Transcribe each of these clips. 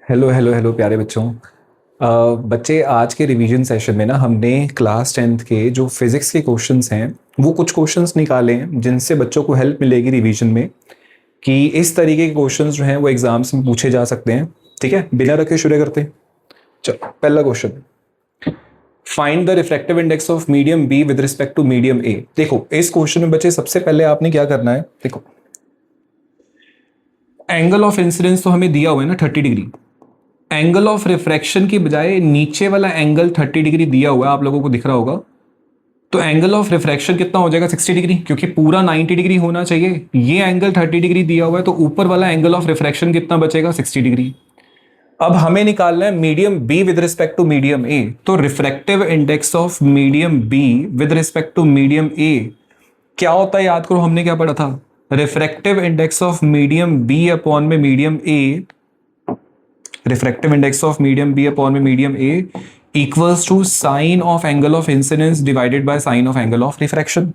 Hello hello hello प्यारे बच्चों। बच्चे, आज के रिवीजन सेशन में ना हमने क्लास 10th के जो फिज़िक्स के क्वेश्चंस हैं वो कुछ क्वेश्चंस निकाले हैं जिनसे बच्चों को हेल्प मिलेगी रिवीजन में कि इस तरीके के क्वेश्चंस जो हैं वो एग्जाम्स में पूछे जा सकते हैं। ठीक है, बिना रखे शुरू करते हैं। चलो, पहला question, find the refractive index of medium B with respect to medium A. देखो, इस क्वेश्चन में बच्चे सबसे पहले आपने क्या करना है, देखो एंगल ऑफ इंसिडेंस तो हमें दिया हुआ है ना 30 डिग्री। एंगल ऑफ रिफ्रैक्शन की बजाय नीचे वाला एंगल 30 डिग्री दिया हुआ है, आप लोगों को दिख रहा होगा। तो एंगल ऑफ रिफ्रैक्शन कितना हो जाएगा 60 डिग्री, क्योंकि पूरा 90 डिग्री होना चाहिए। ये एंगल 30 डिग्री दिया हुआ है, तो ऊपर वाला एंगल ऑफ रिफ्रैक्शन कितना बचेगा 60 डिग्री। अब हमें निकालना है medium B with respect to medium A. तो refractive index of medium B with respect to medium A क्या होता है, याद करो हमने क्या पढ़ा था। Refractive index of medium B upon में medium A, refractive index of medium B upon में medium A equals to sine of angle of incidence divided by sine of angle of refraction.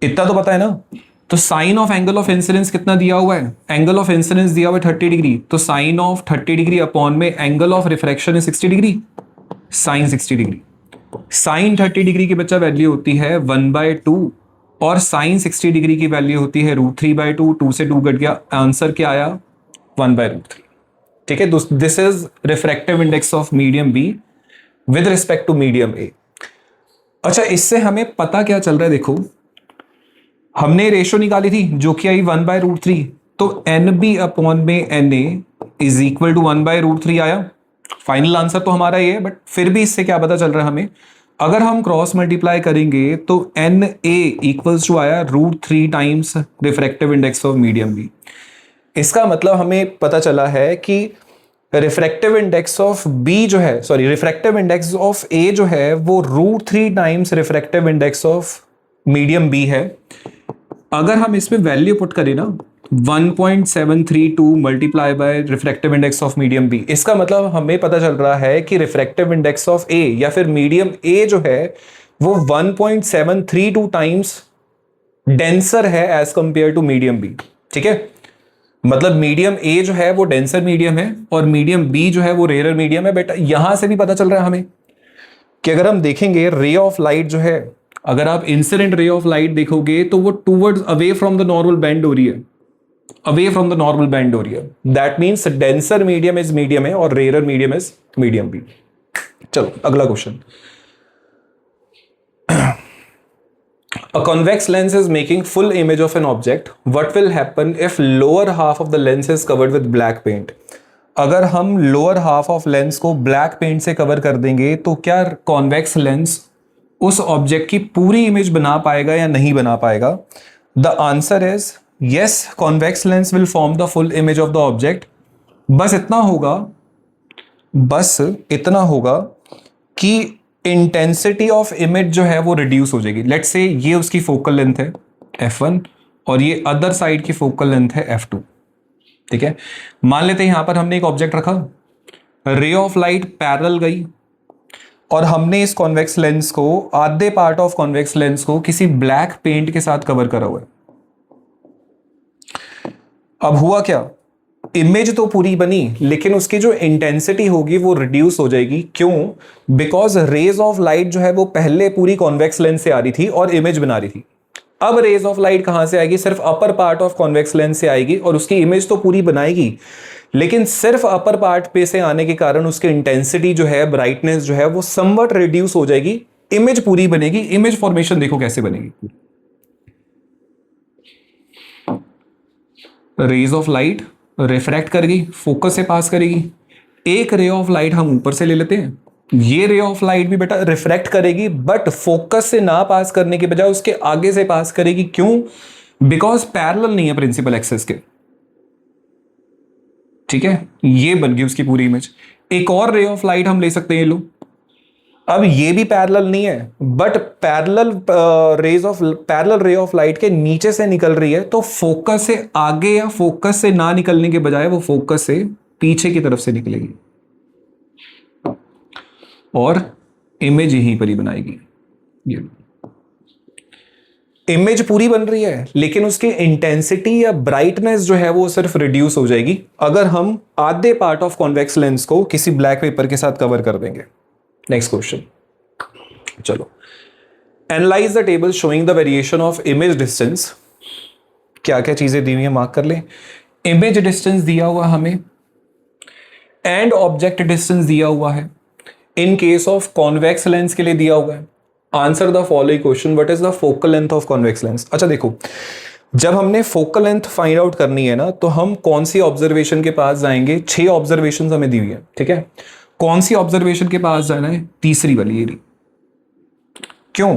इतना तो पता है ना। तो sine of angle of incidence कितना दिया हुआ है, एंगल ऑफ इंसिडेंस दिया हुआ है 30 डिग्री, तो साइन ऑफ 30 डिग्री अपॉन में एंगल ऑफ रिफ्रैक्शन है 60 degree, sine 60 degree. Sine 30 degree की बच्चा वैल्यू होती है 1/2 और साइन 60 डिग्री की वैल्यू होती है √3/2। 2 से 2 कट गया, आंसर क्या आया 1/√3। ठीक है, this is refractive index of medium B with respect to medium A. अच्छा, इससे हमें पता क्या चल रहा है, देखो हमने रेशो निकाली थी जो कि आई 1/√3, तो एन बी अपॉन में N A is equal to 1/√3 आया। फाइनल आंसर तो हमारा ये है, बट फिर भी इससे क्या पता चल रहा है हमें, अगर हम क्रॉस मल्टीप्लाई करेंगे तो एन ए इक्वल्स टू आया √3 times refractive index of medium B. इसका मतलब हमें पता चला है कि रिफ्रैक्टिव इंडेक्स ऑफ बी जो है, sorry refractive index of A जो है वो √3 times refractive index of medium B है। अगर हम इसमें वैल्यू पुट करें ना 1.732 multiply by refractive index of medium B, इसका मतलब हमें पता चल रहा है कि रिफ्रैक्टिव इंडेक्स ऑफ ए या फिर मीडियम ए जो है वो 1.732 टाइम्स डेंसर है as compare to medium B. ठीक है, मतलब मीडियम ए जो है वो डेंसर मीडियम है और मीडियम बी जो है वो रेयर मीडियम है। बेटा यहां से भी पता चल रहा है हमें कि अगर हम देखेंगे रे ऑफ लाइट जो है, अगर आप इंसिडेंट रे ऑफ लाइट देखोगे तो वो towards away from the normal bend हो रही है, away from the normal bend हो रही है। That means denser medium is medium है और rare medium is medium B. चलो अगला question. A convex lens is making full image of an object. What will happen if lower half of the lens is covered with black paint? अगर हम lower half of lens को black paint से cover कर देंगे तो क्या convex lens उस object की पूरी इमेज बना पाएगा या नहीं बना पाएगा? The answer is yes, convex lens will form the full image of the object. बस इतना होगा, बस इतना होगा कि इंटेंसिटी ऑफ इमेज जो है वो रिड्यूस हो जाएगी। लेट्स से ये उसकी फोकल लेंथ है f1 और ये अदर साइड की फोकल लेंथ है f2। ठीक है, मान लेते हैं यहां पर हमने एक ऑब्जेक्ट रखा, रे ऑफ लाइट पैरेलल गई और हमने इस कॉन्वेक्स लेंस को, आधे पार्ट ऑफ कॉन्वेक्स लेंस को किसी ब्लैक पेंट के साथ कवर करा हुआ है। अब हुआ क्या, इमेज तो पूरी बनी लेकिन उसकी जो इंटेंसिटी होगी वो रिड्यूस हो जाएगी। क्यों? बिकॉज रेज ऑफ लाइट जो है वो पहले पूरी कॉन्वेक्स लेंस से आ रही थी और इमेज बना रही थी। अब रेज ऑफ लाइट कहां से आएगी, सिर्फ upper part of convex lens से आएगी और उसकी इमेज तो पूरी बनाएगी, लेकिन सिर्फ अपर पार्ट पे से आने के कारण उसकी इंटेंसिटी जो है, ब्राइटनेस जो है वो समवट रिड्यूस हो जाएगी, इमेज पूरी बनेगी। इमेज फॉर्मेशन देखो कैसे बनेगी, रेज ऑफ लाइट रिफ्रैक्ट करेगी, फोकस से पास करेगी। एक रे ऑफ लाइट हम ऊपर से ले लेते हैं, ये रे ऑफ लाइट भी बेटा रिफ्रैक्ट करेगी बट फोकस से ना पास करने के बजाय उसके आगे से पास करेगी। क्यों? बिकॉज पैरेलल नहीं है प्रिंसिपल एक्सेस के। ठीक है, ये बन गई उसकी पूरी इमेज। एक और रे ऑफ लाइट हम ले सकते हैं, लो, अब ये भी पैरेलल नहीं है बट पैरेलल रे ऑफ लाइट के नीचे से निकल रही है, तो फोकस से आगे या फोकस से ना निकलने के बजाय वो फोकस से पीछे की तरफ से निकलेगी और इमेज यहीं पर ही बनाएगी। ये इमेज पूरी बन रही है लेकिन उसकी इंटेंसिटी या ब्राइटनेस जो है वो सिर्फ रिड्यूस हो जाएगी अगर हम आधे पार्ट ऑफ कॉन्वेक्स लेंस को किसी ब्लैक पेपर के साथ कवर कर देंगे। नेक्स्ट क्वेश्चन, चलो analyse the table showing the variation of image distance. क्या क्या चीजें दी हुई है मार्क कर लें। इमेज डिस्टेंस दिया हुआ हमें एंड ऑब्जेक्ट डिस्टेंस दिया हुआ है। In case of convex lens के लिए दिया हुआ है। Answer the following question, what is the focal length of convex lens. अच्छा देखो, जब हमने फोकल लेंथ फाइंड आउट करनी है ना तो हम कौन सी ऑब्जर्वेशन के पास जाएंगे। 6 ऑब्जर्वेशन हमें दी हुई है, ठीक है। कौन सी ऑब्जर्वेशन के पास जाना है, तीसरी वाली एरी। क्यों?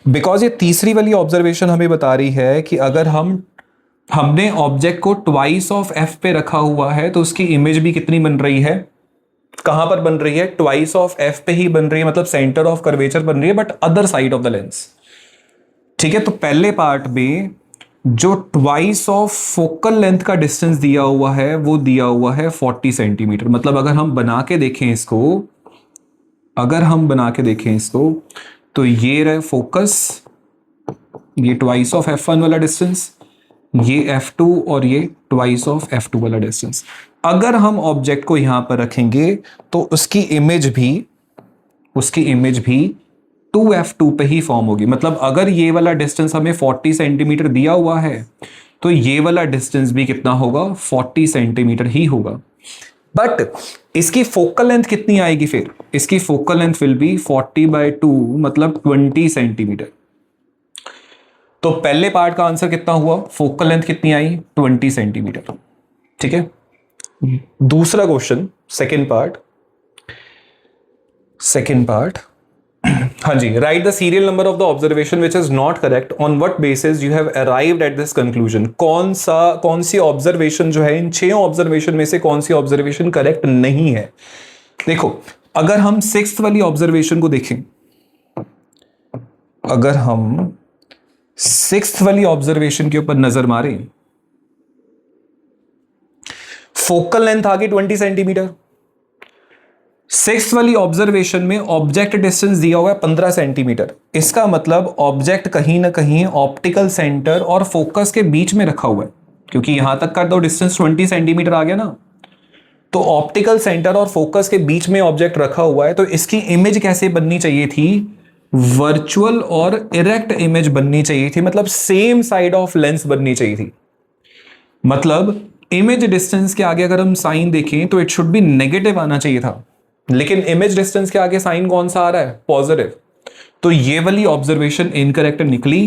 बिकॉज ये तीसरी वाली ऑब्जर्वेशन हमें बता रही है कि अगर हमने ऑब्जेक्ट को ट्वाइस ऑफ एफ पे रखा हुआ है तो उसकी इमेज भी कितनी बन रही है, कहां पर बन रही है, ट्वाइस ऑफ एफ पे ही बन रही है, मतलब सेंटर ऑफ कर्वेचर बन रही है but other side of the lens. ठीक है, तो पहले पार्ट में जो ट्वाइस ऑफ फोकल लेंथ का डिस्टेंस दिया हुआ है वो दिया हुआ है 40 सेंटीमीटर। मतलब अगर हम बना के देखें इसको, तो ये रहे फोकस, ये ट्वाइस ऑफ F1 वाला डिस्टेंस, ये F2 और ये ट्वाइस ऑफ F2 वाला डिस्टेंस। अगर हम ऑब्जेक्ट को यहां पर रखेंगे तो उसकी इमेज भी 2F2 पे ही फॉर्म होगी। मतलब अगर ये वाला डिस्टेंस हमें 40 सेंटीमीटर दिया हुआ है तो ये वाला डिस्टेंस भी कितना होगा, 40 सेंटीमीटर ही होगा। बट इसकी फोकल लेंथ कितनी आएगी, फिर इसकी फोकल लेंथ विल बी 40/2 मतलब 20 सेंटीमीटर। तो पहले पार्ट का आंसर कितना हुआ, फोकल लेंथ कितनी आई, 20 सेंटीमीटर। ठीक है, दूसरा क्वेश्चन, सेकेंड पार्ट हाँ जी, write the serial number of the observation which is not correct, on what basis you have arrived at this conclusion. कौन सी ऑब्जर्वेशन जो है, इन 6 ऑब्जर्वेशन में से कौन सी ऑब्जर्वेशन करेक्ट नहीं है। देखो, अगर हम 6th वाली ऑब्जर्वेशन को देखें, अगर हम 6th वाली ऑब्जर्वेशन के ऊपर नजर मारें, फोकल लेंथ आ गई 20 सेंटीमीटर। 6th वाली ऑब्जर्वेशन में ऑब्जेक्ट डिस्टेंस दिया हुआ है 15 सेंटीमीटर। इसका मतलब ऑब्जेक्ट कहीं ना कहीं ऑप्टिकल सेंटर और फोकस के बीच में रखा हुआ है, क्योंकि यहां तक का तो डिस्टेंस 20 सेंटीमीटर आ गया ना। तो ऑप्टिकल सेंटर और फोकस के बीच में ऑब्जेक्ट रखा हुआ है, तो इसकी इमेज कैसे बननी चाहिए थी, वर्चुअल और इरेक्ट इमेज बननी चाहिए थी। मतलब सेम साइड ऑफ लेंस बननी चाहिए थी। मतलब इमेज डिस्टेंस के आगे अगर हम साइन देखें तो इट शुड बी नेगेटिव आना चाहिए था, लेकिन इमेज डिस्टेंस के आगे साइन कौन सा आ रहा है, पॉजिटिव। तो ये वाली ऑब्जर्वेशन इनकरेक्ट निकली,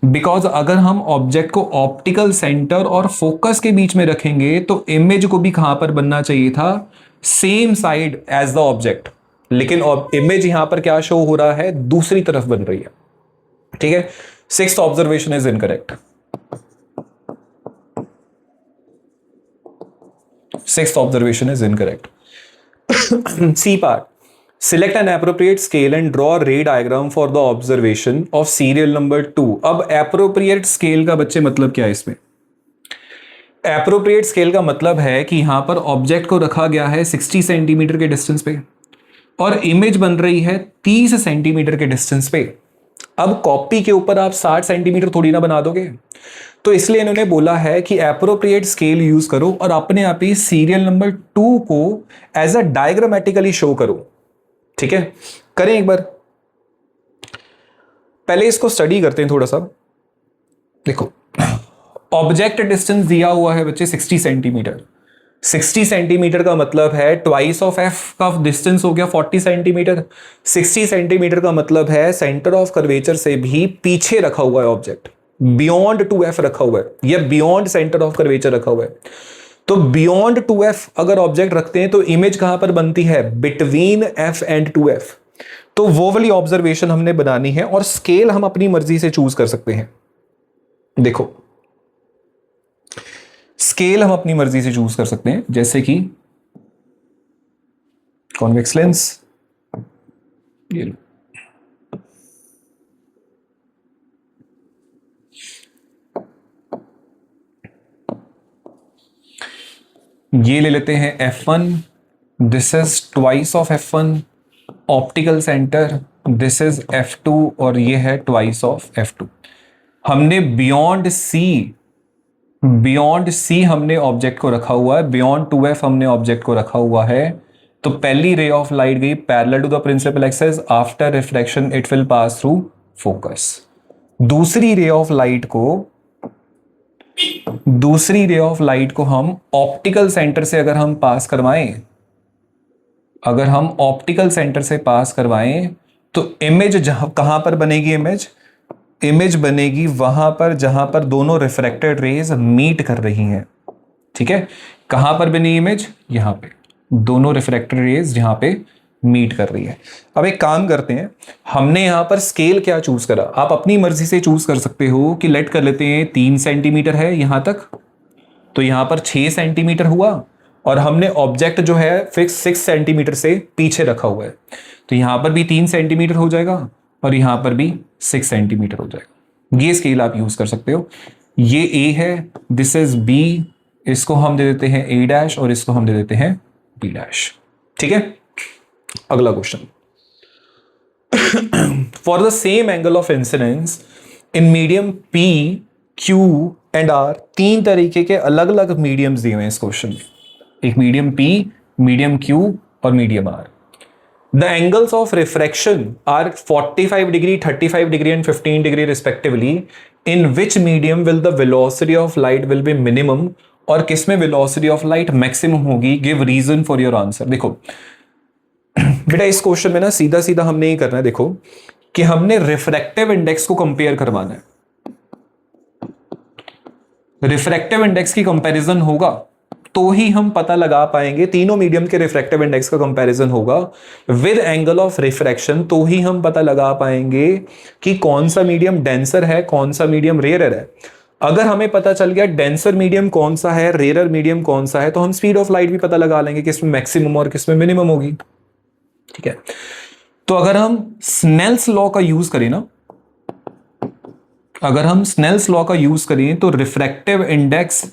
बिकॉज अगर हम ऑब्जेक्ट को ऑप्टिकल सेंटर और फोकस के बीच में रखेंगे तो इमेज को भी कहां पर बनना चाहिए था, same side as the object. लेकिन इमेज यहां पर क्या शो हो रहा है, दूसरी तरफ बन रही है। ठीक है, 6th observation is incorrect. 6th observation is incorrect. C part. Select an appropriate scale and draw a ray diagram for the observation of serial number 2. अब appropriate scale का बच्चे मतलब क्या है इसमें? Appropriate scale का मतलब है कि यहां पर ऑब्जेक्ट को रखा गया है 60 सेंटीमीटर के डिस्टेंस पे और इमेज बन रही है 30 सेंटीमीटर के डिस्टेंस पे। अब कॉपी के ऊपर आप 60 सेंटीमीटर थोड़ी ना बना दोगे, तो इसलिए इन्होंने बोला है कि एप्रोप्रिएट स्केल यूज करो और अपने आप ही सीरियल नंबर 2 को एज अ डायग्रामेटिकली शो करो। ठीक है, करें एक बार, पहले इसको स्टडी करते हैं थोड़ा सा। देखो, ऑब्जेक्ट डिस्टेंस दिया हुआ है बच्चे 60 सेंटीमीटर। 60 सेंटीमीटर का मतलब है ट्वाइस ऑफ एफ का डिस्टेंस हो गया 40 सेंटीमीटर। 60 सेंटीमीटर का मतलब है सेंटर ऑफ कर्वेचर से भी पीछे रखा हुआ है ऑब्जेक्ट, बियॉन्ड 2F रखा हुआ है या बियॉन्ड सेंटर ऑफ कर्वेचर रखा हुआ है। तो बियॉन्ड 2F अगर ऑब्जेक्ट रखते हैं तो इमेज कहां पर बनती है, बिटवीन F एंड 2F। तो वो वाली ऑब्जर्वेशन हमने बनानी है और स्केल हम अपनी मर्जी से चूज कर सकते हैं। देखो, स्केल हम अपनी मर्जी से चूज कर सकते हैं, जैसे कि कॉन्वेक्स लेंस, ये लो, ये ले लेते हैं F1, this is twice of F1, optical centre, this is F2 और ये है ट्वाइस ऑफ F2। हमने बियॉन्ड सी हमने ऑब्जेक्ट को रखा हुआ है, बियॉन्ड 2f हमने ऑब्जेक्ट को रखा हुआ है। तो पहली रे ऑफ लाइट गई parallel to the principal axis, after reflection it will pass through focus. दूसरी रे ऑफ लाइट को हम ऑप्टिकल सेंटर से अगर हम पास करवाएं, तो इमेज कहां पर बनेगी? इमेज बनेगी वहां पर जहां पर दोनों रिफ्रैक्टेड रेज मीट कर रही हैं। ठीक है, कहां पर बनी इमेज? यहां पे, दोनों रिफ्रैक्टेड रेज यहां पे मीट कर रही है। अब एक काम करते हैं, हमने यहां पर स्केल क्या चूज करा? आप अपनी मर्जी से चूज कर सकते हो कि लेट कर लेते हैं 3 सेंटीमीटर है यहां तक, तो यहां पर 6 सेंटीमीटर हुआ, और हमने ऑब्जेक्ट जो है फिक्स 6 सेंटीमीटर से पीछे रखा हुआ है, तो यहां पर भी 3 सेंटीमीटर हो जाएगा और यहां पर भी 6 सेंटीमीटर हो जाएगा। ये स्केल आप यूज कर सकते हो। ये ए है, दिस इज बी, इसको हम दे देते हैं ए डैश और इसको हम दे देते हैं बी डैश। ठीक है, अगला question. For the same angle of incidence in medium P, Q and R, 3 तरीके के अलग अलग मीडियम्स दिए हुए हैं इस क्वेश्चन में। एक मीडियम पी, मीडियम क्यू और medium R. The angles of refraction are 45 degree, 35 degree and 15 degree respectively. In which medium will the velocity of light will be minimum? और किसमें velocity of light maximum होगी? Give reason for your answer. देखो बेटा, इस question में ना सीधा सीधा हमने ये करना है, देखो कि हमने रिफ्रैक्टिव इंडेक्स को कंपेयर करवाना है। रिफ्रैक्टिव इंडेक्स की कंपैरिजन होगा तो ही हम पता लगा पाएंगे, तीनों मीडियम के रिफ्रैक्टिव इंडेक्स का कंपैरिजन होगा विद एंगल ऑफ रिफ्रैक्शन, तो ही हम पता लगा पाएंगे कि कौन सा मीडियम डेंसर है, कौन सा मीडियम रेयर है। अगर हमें पता चल गया डेंसर मीडियम कौन सा है, रेयर मीडियम कौन सा है, तो हम स्पीड ऑफ लाइट भी पता लगा लेंगे कि इसमें मैक्सिमम और किसमें मिनिमम होगी। ठीक है, तो अगर हम स्नेल्स लॉ का यूज करें तो refractive index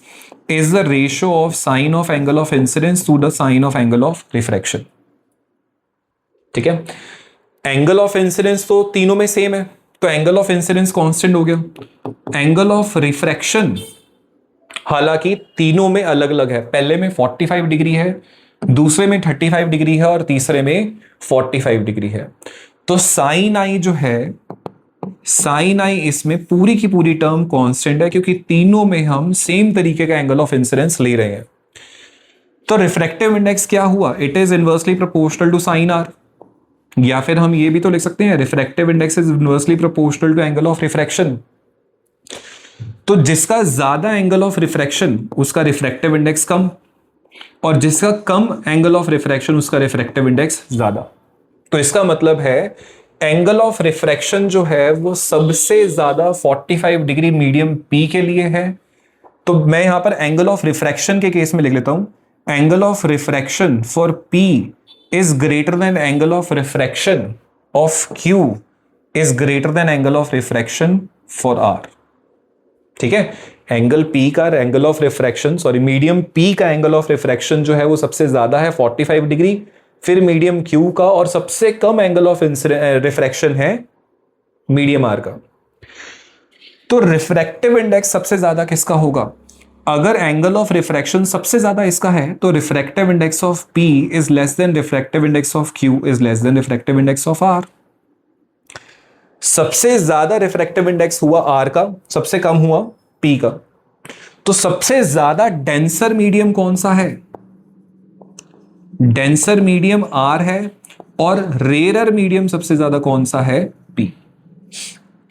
is the ratio of sine of angle of incidence to the sine of angle of refraction। ठीक है, एंगल ऑफ इंसिडेंस तो तीनों में सेम है, तो एंगल ऑफ इंसिडेंस कांस्टेंट हो गया। एंगल ऑफ रिफ्रैक्शन हालांकि तीनों में अलग अलग है, पहले में 45 डिग्री है, दूसरे में 35 डिग्री है और तीसरे में 45 डिग्री है। तो साइन आई जो है, साइन आई इसमें पूरी की पूरी टर्म कांस्टेंट है, क्योंकि तीनों में हम सेम तरीके का एंगल ऑफ इंसिडेंस ले रहे हैं। तो रिफ्रैक्टिव इंडेक्स क्या हुआ? It is inversely proportional to sine R, या फिर हम ये भी तो लिख सकते हैं refractive index is inversely proportional to angle of refraction. तो जिसका ज्यादा एंगल ऑफ रिफ्रैक्शन उसका रिफ्रैक्टिव इंडेक्स कम, और जिसका कम एंगल ऑफ रिफ्रैक्शन उसका रिफ्रैक्टिव इंडेक्स ज्यादा। तो इसका मतलब है एंगल ऑफ रिफ्रैक्शन जो है वो सबसे ज्यादा 45 डिग्री मीडियम पी के लिए है। तो मैं यहां पर एंगल ऑफ रिफ्रैक्शन के केस में लिख लेता हूं, angle of refraction for P is greater than angle of refraction of Q is greater than angle of refraction for R. ठीक है, एंगल पी का angle of refraction, sorry medium P का angle of refraction जो है वो सबसे ज्यादा है 45 डिग्री, फिर मीडियम क्यू का, और सबसे कम एंगल ऑफ रिफ्रैक्शन है मीडियम आर का। तो रिफ्रैक्टिव इंडेक्स सबसे ज्यादा किसका होगा? अगर एंगल ऑफ रिफ्रैक्शन सबसे ज्यादा इसका है तो refractive index of P is less than refractive index of Q is less than refractive index of R. सबसे ज्यादा रिफ्रैक्टिव इंडेक्स हुआ आर का, सबसे कम हुआ पी का। तो सबसे ज्यादा डेंसर मीडियम कौन सा है? डेंसर मीडियम आर है, और रेयर मीडियम सबसे ज्यादा कौन सा है? पी।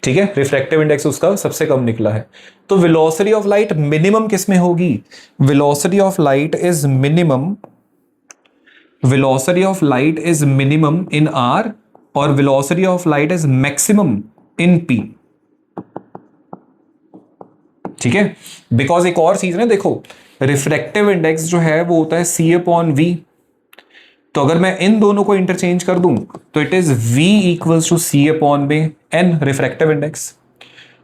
ठीक है, रिफ्रैक्टिव इंडेक्स उसका सबसे कम निकला है। तो वेलोसिटी ऑफ लाइट मिनिमम किस में होगी? Velocity of light is minimum in R, और velocity of light is maximum in P. ठीक है, बिकॉज एक और चीज ना, देखो रिफ्रैक्टिव इंडेक्स जो है वो होता है सी अपॉन वी। तो अगर मैं इन दोनों को इंटरचेंज कर दूं तो it is v equals to C upon में n refractive index.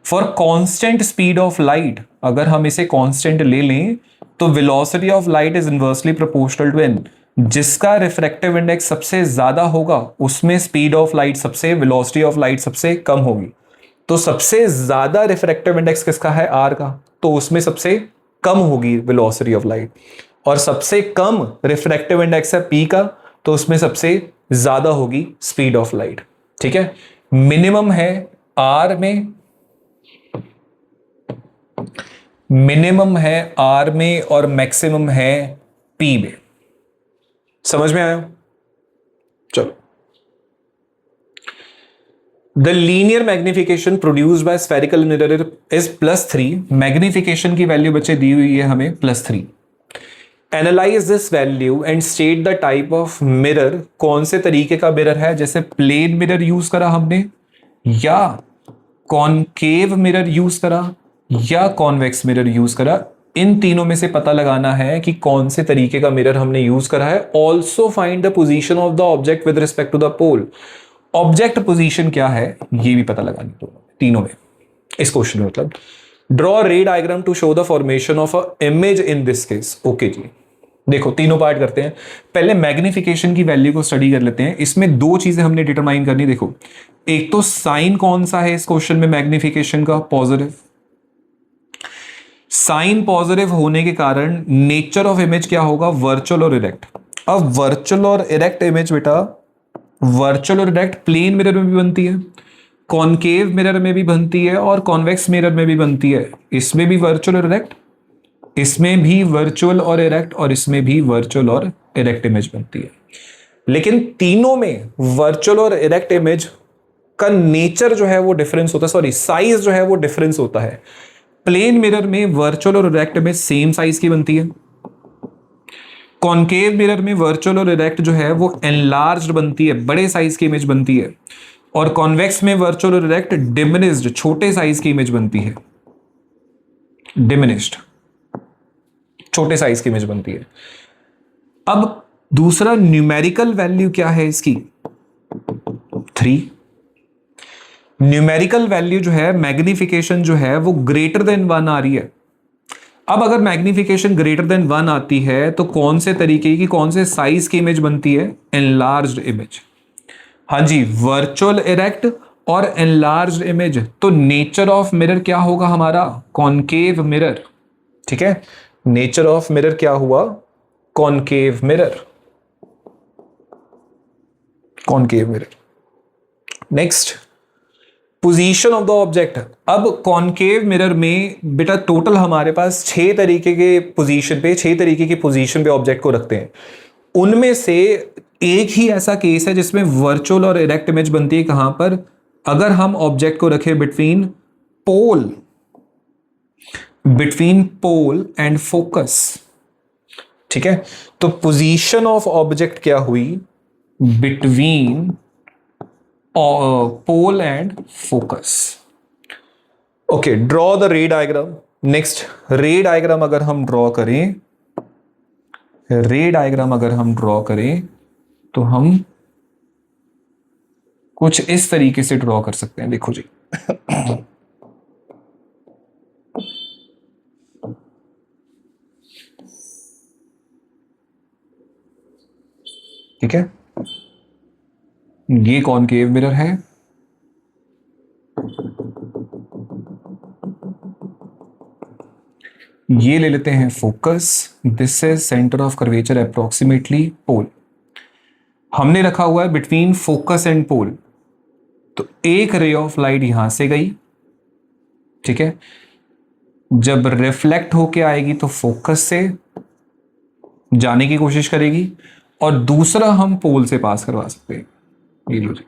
For constant speed of light, अगर हम इसे कांस्टेंट ले लें तो velocity of light is inversely proportional to n। जिसका रिफ्रैक्टिव इंडेक्स सबसे ज्यादा होगा उसमें स्पीड ऑफ लाइट सबसे, वेलोसिटी ऑफ लाइट सबसे कम होगी। तो सबसे ज्यादा रिफ्रैक्टिव इंडेक्स किसका है? आर का, तो उसमें सबसे कम होगी वेलोसिटी ऑफ लाइट, और सबसे कम रिफ्रैक्टिव इंडेक्स है पी का, तो उसमें सबसे ज्यादा होगी स्पीड ऑफ लाइट। ठीक है, मिनिमम है आर में, मिनिमम है आर में और मैक्सिमम है पी में। समझ में आया? चलो, the linear magnification produced by spherical mirror is +3। Magnification की वैल्यू बच्चे दी हुई है हमें +3। Analyse this value and state the type of mirror. कौन से तरीके का मिरर है? जैसे प्लेन मिरर यूज करा हमने, या कॉनकेव मिरर यूज करा, या कॉन्वेक्स मिरर यूज करा। इन तीनों में से पता लगाना है कि कौन से तरीके का मिरर हमने यूज करा है। Also find the position of the object with respect to the pole. Object position क्या है ये भी पता लगानी दोनों तीनों में, इस क्वेश्चन में। मतलब draw ray diagram to show the formation of a image in this case. Okay जी, देखो तीनों पार्ट करते हैं। पहले मैग्निफिकेशन की वैल्यू को स्टडी कर लेते हैं। इसमें दो चीजें हमने डिटरमाइन करनी। देखो, एक तो साइन कौन सा है इस क्वेश्चन में मैग्निफिकेशन का? पॉजिटिव। साइन पॉजिटिव होने के कारण नेचर ऑफ इमेज क्या होगा? वर्चुअल और इरेक्ट। अब वर्चुअल और इरेक्ट इमेज बेटा, वर्चुअल और इरेक्ट प्लेन मिरर में भी बनती है, कॉनकेव मिरर में भी बनती है, और कॉन्वेक्स मिरर में भी बनती है। इसमें भी वर्चुअल और इरेक्ट, इसमें भी वर्चुअल और इरेक्ट, और इसमें भी वर्चुअल और इरेक्ट इमेज बनती है। लेकिन तीनों में वर्चुअल और इरेक्ट इमेज का नेचर जो है वो डिफरेंस होता है, सॉरी साइज जो है वो डिफरेंस होता है। प्लेन मिरर में वर्चुअल और इरेक्ट इमेज सेम साइज की बनती है। कॉनकेव मिरर में वर्चुअल और इरेक्ट जो है वो एनलार्ज्ड बनती है, बड़े साइज की इमेज बनती है। और कॉन्वेक्स में वर्चुअल और इरेक्ट डिमिनिश्ड, छोटे साइज की इमेज बनती है। डिमिनिश्ड, छोटे साइज की इमेज बनती है। अब दूसरा न्यूमेरिकल वैल्यू क्या है इसकी? 3। न्यूमेरिकल वैल्यू जो है, मैग्निफिकेशन जो है वो ग्रेटर देन 1 आ रही है। अब अगर मैग्निफिकेशन ग्रेटर देन 1 आती है तो कौन से तरीके की, कौन से साइज की इमेज बनती है? Enlarged image. हाँ जी, वर्चुअल इरेक्ट और एनलार्ज्ड इमेज। तो नेचर ऑफ मिरर क्या होगा हमारा? Concave mirror. ठीक है, नेचर ऑफ मिरर क्या हुआ? Concave mirror, concave mirror. Next, position of the object. अब कॉनकेव मिरर में बेटा टोटल हमारे पास 6 तरीके के पोजीशन पे, 6 तरीके की पोजीशन पे ऑब्जेक्ट को रखते हैं। उनमें से एक ही ऐसा केस है जिसमें वर्चुअल और इरेक्ट इमेज बनती है। कहां पर? अगर हम ऑब्जेक्ट को रखें between pole, between pole and focus. ठीक है, तो पोजीशन ऑफ ऑब्जेक्ट क्या हुई? Between pole and focus. Okay, draw the ray diagram. Next, ray diagram अगर हम ड्रॉ करें, रे डायग्राम अगर हम ड्रॉ करें तो हम कुछ इस तरीके से ड्रॉ कर सकते हैं। देखो जी, ठीक है, ये कॉनकेव मिरर है, ये ले लेते हैं focus. This is centre of curvature approximately pole. हमने रखा हुआ है बिटवीन फोकस एंड पोल। तो एक रे ऑफ लाइट यहां से गई, ठीक है, जब रिफ्लेक्ट होके आएगी तो फोकस से जाने की कोशिश करेगी, और दूसरा हम पोल से पास करवा सकते हैं। ये लो जी।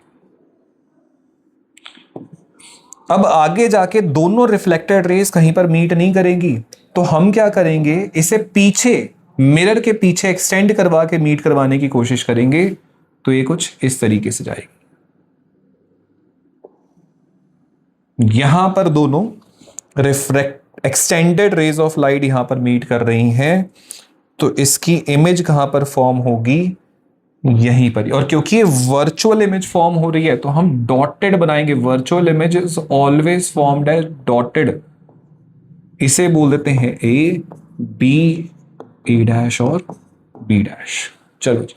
अब आगे जाके दोनों रिफ्लेक्टेड रेस कहीं पर मीट नहीं करेंगी, तो हम क्या करेंगे, इसे पीछे, मिरर के पीछे एक्सटेंड करवा के मीट करवाने की कोशिश करेंगे। तो ये कुछ इस तरीके से जाएगी। यहां पर दोनों reflect extended rays of light यहां पर मीट कर रही हैं, तो इसकी इमेज कहां पर फॉर्म होगी? यहीं पर। और क्योंकि ये वर्चुअल इमेज फॉर्म हो रही है तो हम डॉटेड बनाएंगे। Virtual image is always formed as dotted. इसे बोल देते हैं ए, बी, ए डैश और बी डैश। चलो जी।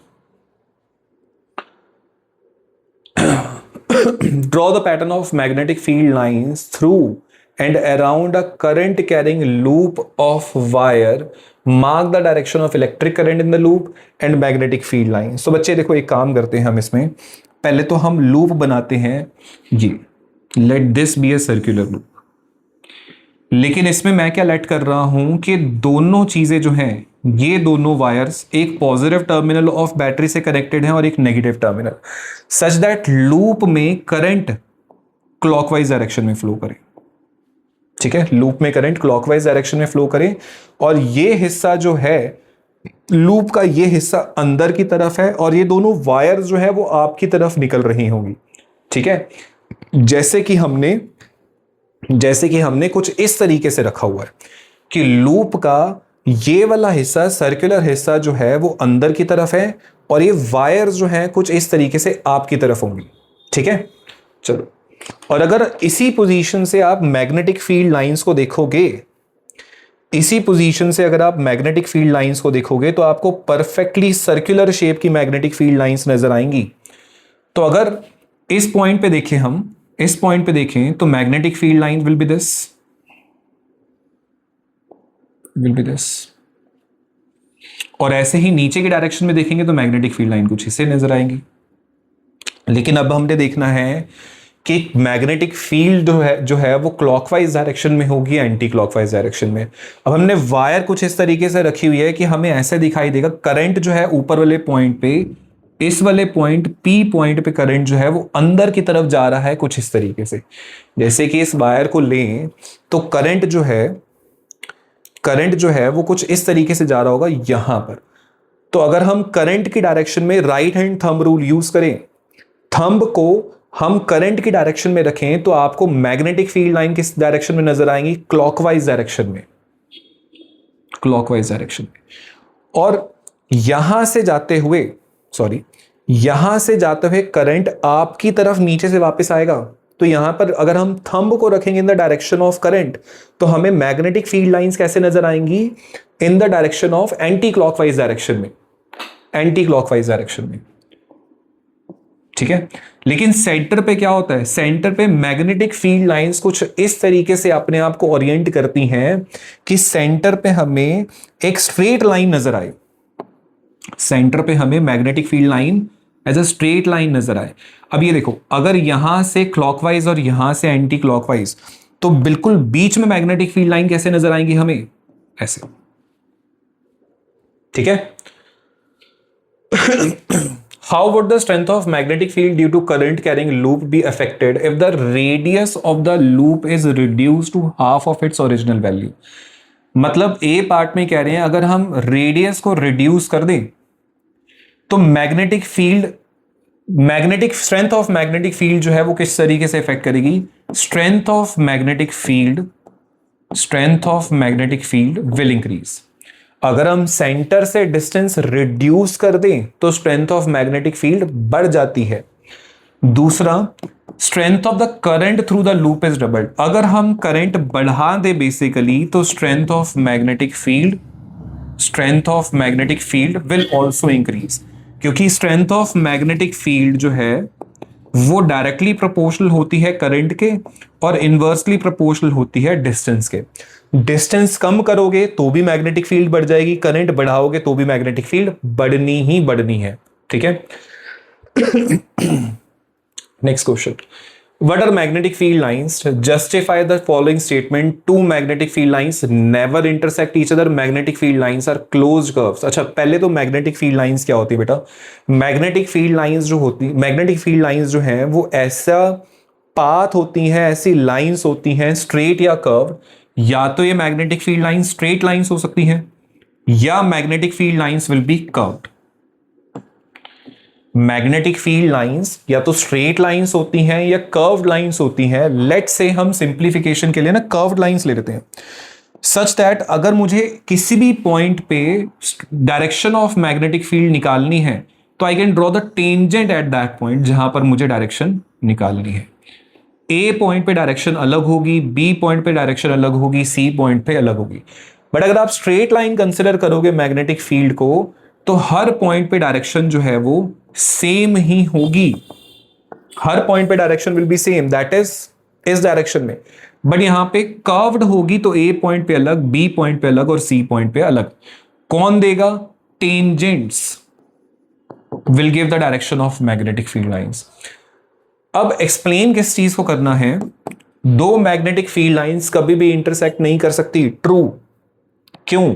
draw the pattern of magnetic field lines through and around a current carrying loop of wire, mark the direction of electric current in the loop and magnetic field lines. तो बच्चे देखो एक काम करते हैं हम इसमें, पहले तो हम लूप बनाते हैं ये, let this be a circular loop, लेकिन इसमें मैं क्या लेट कर रहा हूं कि दोनों चीजें जो हैं, ये दोनों वायर्स एक पॉजिटिव टर्मिनल ऑफ बैटरी से कनेक्टेड हैं और एक negative terminal, such that loop में करंट क्लॉकवाइज डायरेक्शन में फ्लो करे. ठीक है, लूप में करंट क्लॉकवाइज डायरेक्शन में फ्लो करे और ये हिस्सा जो है लूप का, ये हिस्सा अंदर की तरफ है और ये दोनों वायर्स जो है वो आपकी तरफ निकल रही होंगी. ठीक है, जैसे कि हमने कुछ इस तरीके से रखा हुआ है कि लूप का ये वाला हिस्सा, सर्कुलर हिस्सा जो है वो अंदर की तरफ है और ये वायर्स जो है कुछ इस तरीके से आपकी तरफ होंगी. ठीक है, चलो, और अगर इसी पोजीशन से आप मैग्नेटिक फील्ड लाइंस को देखोगे, इसी पोजीशन से अगर आप मैग्नेटिक फील्ड लाइंस को देखोगे तो आपको परफेक्टली सर्कुलर शेप की मैग्नेटिक फील्ड लाइंस नजर आएंगी. तो अगर इस पॉइंट पे देखें, हम इस पॉइंट पे देखें तो magnetic field line will be this, और ऐसे ही नीचे की डायरेक्शन में देखेंगे तो मैग्नेटिक फील्ड लाइन कुछ इससे नजर आएंगी. लेकिन अब हमने देखना है कि मैग्नेटिक फील्ड जो है वो क्लॉकवाइज डायरेक्शन में होगी या एंटी क्लॉकवाइज डायरेक्शन में. अब हमने वायर कुछ इस तरीके से रखी हुई है कि हमें ऐसे दिखाई देगा करंट जो है ऊपर वाले पॉइंट पे, इस वाले पॉइंट P पॉइंट पे करंट जो है वो अंदर की तरफ जा रहा है कुछ इस तरीके से. जैसे कि इस वायर को लें तो करंट जो है वो कुछ इस तरीके से जा रहा होगा यहां पर. तो अगर हम करंट की डायरेक्शन में right hand thumb rule use करें, थंब को हम करंट की डायरेक्शन में रखें तो आपको मैग्नेटिक फील्ड लाइन किस डायरेक्शन में नजर आएंगी? क्लॉकवाइज डायरेक्शन में, क्लॉकवाइज डायरेक्शन में. और यहां से जाते हुए करंट आपकी तरफ नीचे से वापस आएगा. तो यहां पर अगर हम थंब को रखेंगे in the direction of current तो हमें मैग्नेटिक फील्ड लाइंस कैसे नजर आएंगी? In the direction of anti clockwise direction में, एंटी क्लॉकवाइज डायरेक्शन में. ठीक है, लेकिन सेंटर पे क्या होता है? सेंटर पे मैग्नेटिक फील्ड लाइंस कुछ इस तरीके से अपने आप को ओरिएंट करती हैं कि सेंटर पे हमें एक स्ट्रेट लाइन नजर आए. सेंटर पे हमें magnetic field line as a straight line नजर आए. अब ये देखो, अगर यहां से क्लॉकवाइज और यहां से एंटी क्लॉकवाइज, तो बिल्कुल बीच में मैग्नेटिक फील्ड लाइन कैसे नजर आएंगी हमें? ऐसे. ठीक है. How would the strength of magnetic field due to current carrying loop be affected if the radius of the loop is reduced to half of its original value? मतलब ए part में कह रहे हैं अगर हम रेडियस को रिड्यूस कर दें तो magnetic strength of magnetic field जो है वो किस तरीके से इफेक्ट करेगी? Strength of magnetic field will increase. अगर हम सेंटर से डिस्टेंस रिड्यूस कर दें तो स्ट्रेंथ ऑफ मैग्नेटिक फील्ड बढ़ जाती है. दूसरा, strength of the current through the loop is doubled. अगर हम करंट बढ़ा दे बेसिकली तो strength of magnetic field will also increase, क्योंकि स्ट्रेंथ ऑफ मैग्नेटिक फील्ड जो है वो डायरेक्टली प्रोपोर्शनल होती है करंट के और इनवर्सली प्रोपोर्शनल होती है डिस्टेंस के. डिस्टेंस कम करोगे तो भी मैग्नेटिक फील्ड बढ़ जाएगी, करंट बढ़ाओगे तो भी मैग्नेटिक फील्ड बढ़नी है. ठीक है. Next question, what are magnetic field lines? Justify the following statement. Two magnetic field lines never intersect each other. Magnetic field lines are closed curves. अच्छा, पहले तो मैग्नेटिक फील्ड लाइंस क्या होती है बेटा? मैग्नेटिक फील्ड लाइंस जो हैं वो ऐसा पाथ होती हैं, ऐसी लाइंस होती हैं स्ट्रेट या कर्व. या तो ये magnetic field lines straight lines हो सकती हैं या magnetic field lines will be curved. Magnetic field lines या तो स्ट्रेट लाइंस होती हैं या कर्व्ड लाइंस होती हैं. लेट्स से हम सिंप्लीफिकेशन के लिए ना कर्व्ड लाइंस ले लेते हैं, सच दैट अगर मुझे किसी भी पॉइंट पे डायरेक्शन ऑफ मैग्नेटिक फील्ड निकालनी है तो I can draw the tangent at that point जहां पर मुझे डायरेक्शन निकालनी है. ए पॉइंट पे डायरेक्शन अलग होगी, बी पॉइंट पे डायरेक्शन अलग होगी, सी पॉइंट पे अलग होगी. बट अगर आप स्ट्रेट लाइन कंसिडर करोगे मैग्नेटिक फील्ड को तो हर पॉइंट पे डायरेक्शन जो है वो सेम ही होगी. हर पॉइंट पे direction will be same, that is इस डायरेक्शन में, बट यहां पे कर्व्ड होगी तो ए पॉइंट पे अलग, बी पॉइंट पे अलग और सी पॉइंट पे अलग। कौन देगा? Tangents will give the direction of magnetic field lines. अब एक्सप्लेन किस चीज को करना है? दो मैग्नेटिक फील्ड लाइंस कभी भी इंटरसेक्ट नहीं कर सकती, ट्रू। क्यों?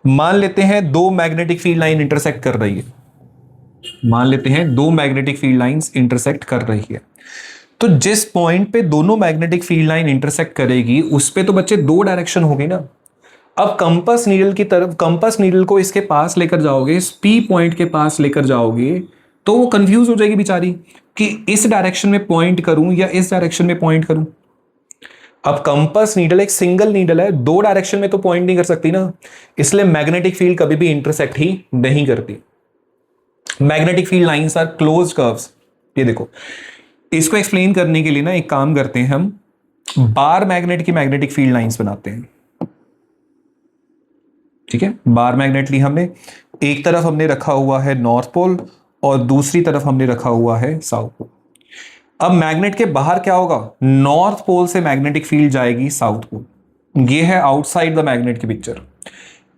मान लेते हैं दो मैग्नेटिक फील्ड लाइन इंटरसेक्ट कर रही है, मान लेते हैं दो मैग्नेटिक फील्ड लाइंस इंटरसेक्ट कर रही है, तो जिस पॉइंट पे दोनों मैग्नेटिक फील्ड लाइन इंटरसेक्ट करेगी उस पे तो बच्चे दो डायरेक्शन हो गई ना। अब कंपास नीडल की तरफ, कंपास नीडल को इसके पास लेकर जाओगे, इस पी पॉइंट के पास लेकर जाओगे, तो वो कंफ्यूज हो जाएगी बेचारी कि इस डायरेक्शन में पॉइंट करूं या इस डायरेक्शन में पॉइंट करूं। अब कंपास नीडल एक सिंगल नीडल है, दो डायरेक्शन में तो पॉइंट नहीं कर सकती ना, इसलिए मैग्नेटिक फील्ड कभी भी इंटरसेक्ट ही नहीं करती। Magnetic field lines are close curves. ये देखो, इसको एक्सप्लेन करने के लिए ना एक काम करते हैं, हम बार मैग्नेट की मैग्नेटिक फील्ड लाइंस बनाते हैं। ठीक है, बार मैग्नेट ली हमने, एक तरफ हमने रखा हुआ है नॉर्थ पोल और दूसरी तरफ हमने रखा हुआ है साउथ पोल। अब मैग्नेट के बाहर क्या होगा? नॉर्थ पोल से मैग्नेटिक फील्ड जाएगी साउथ पोल। ये है आउटसाइड द मैग्नेट की पिक्चर।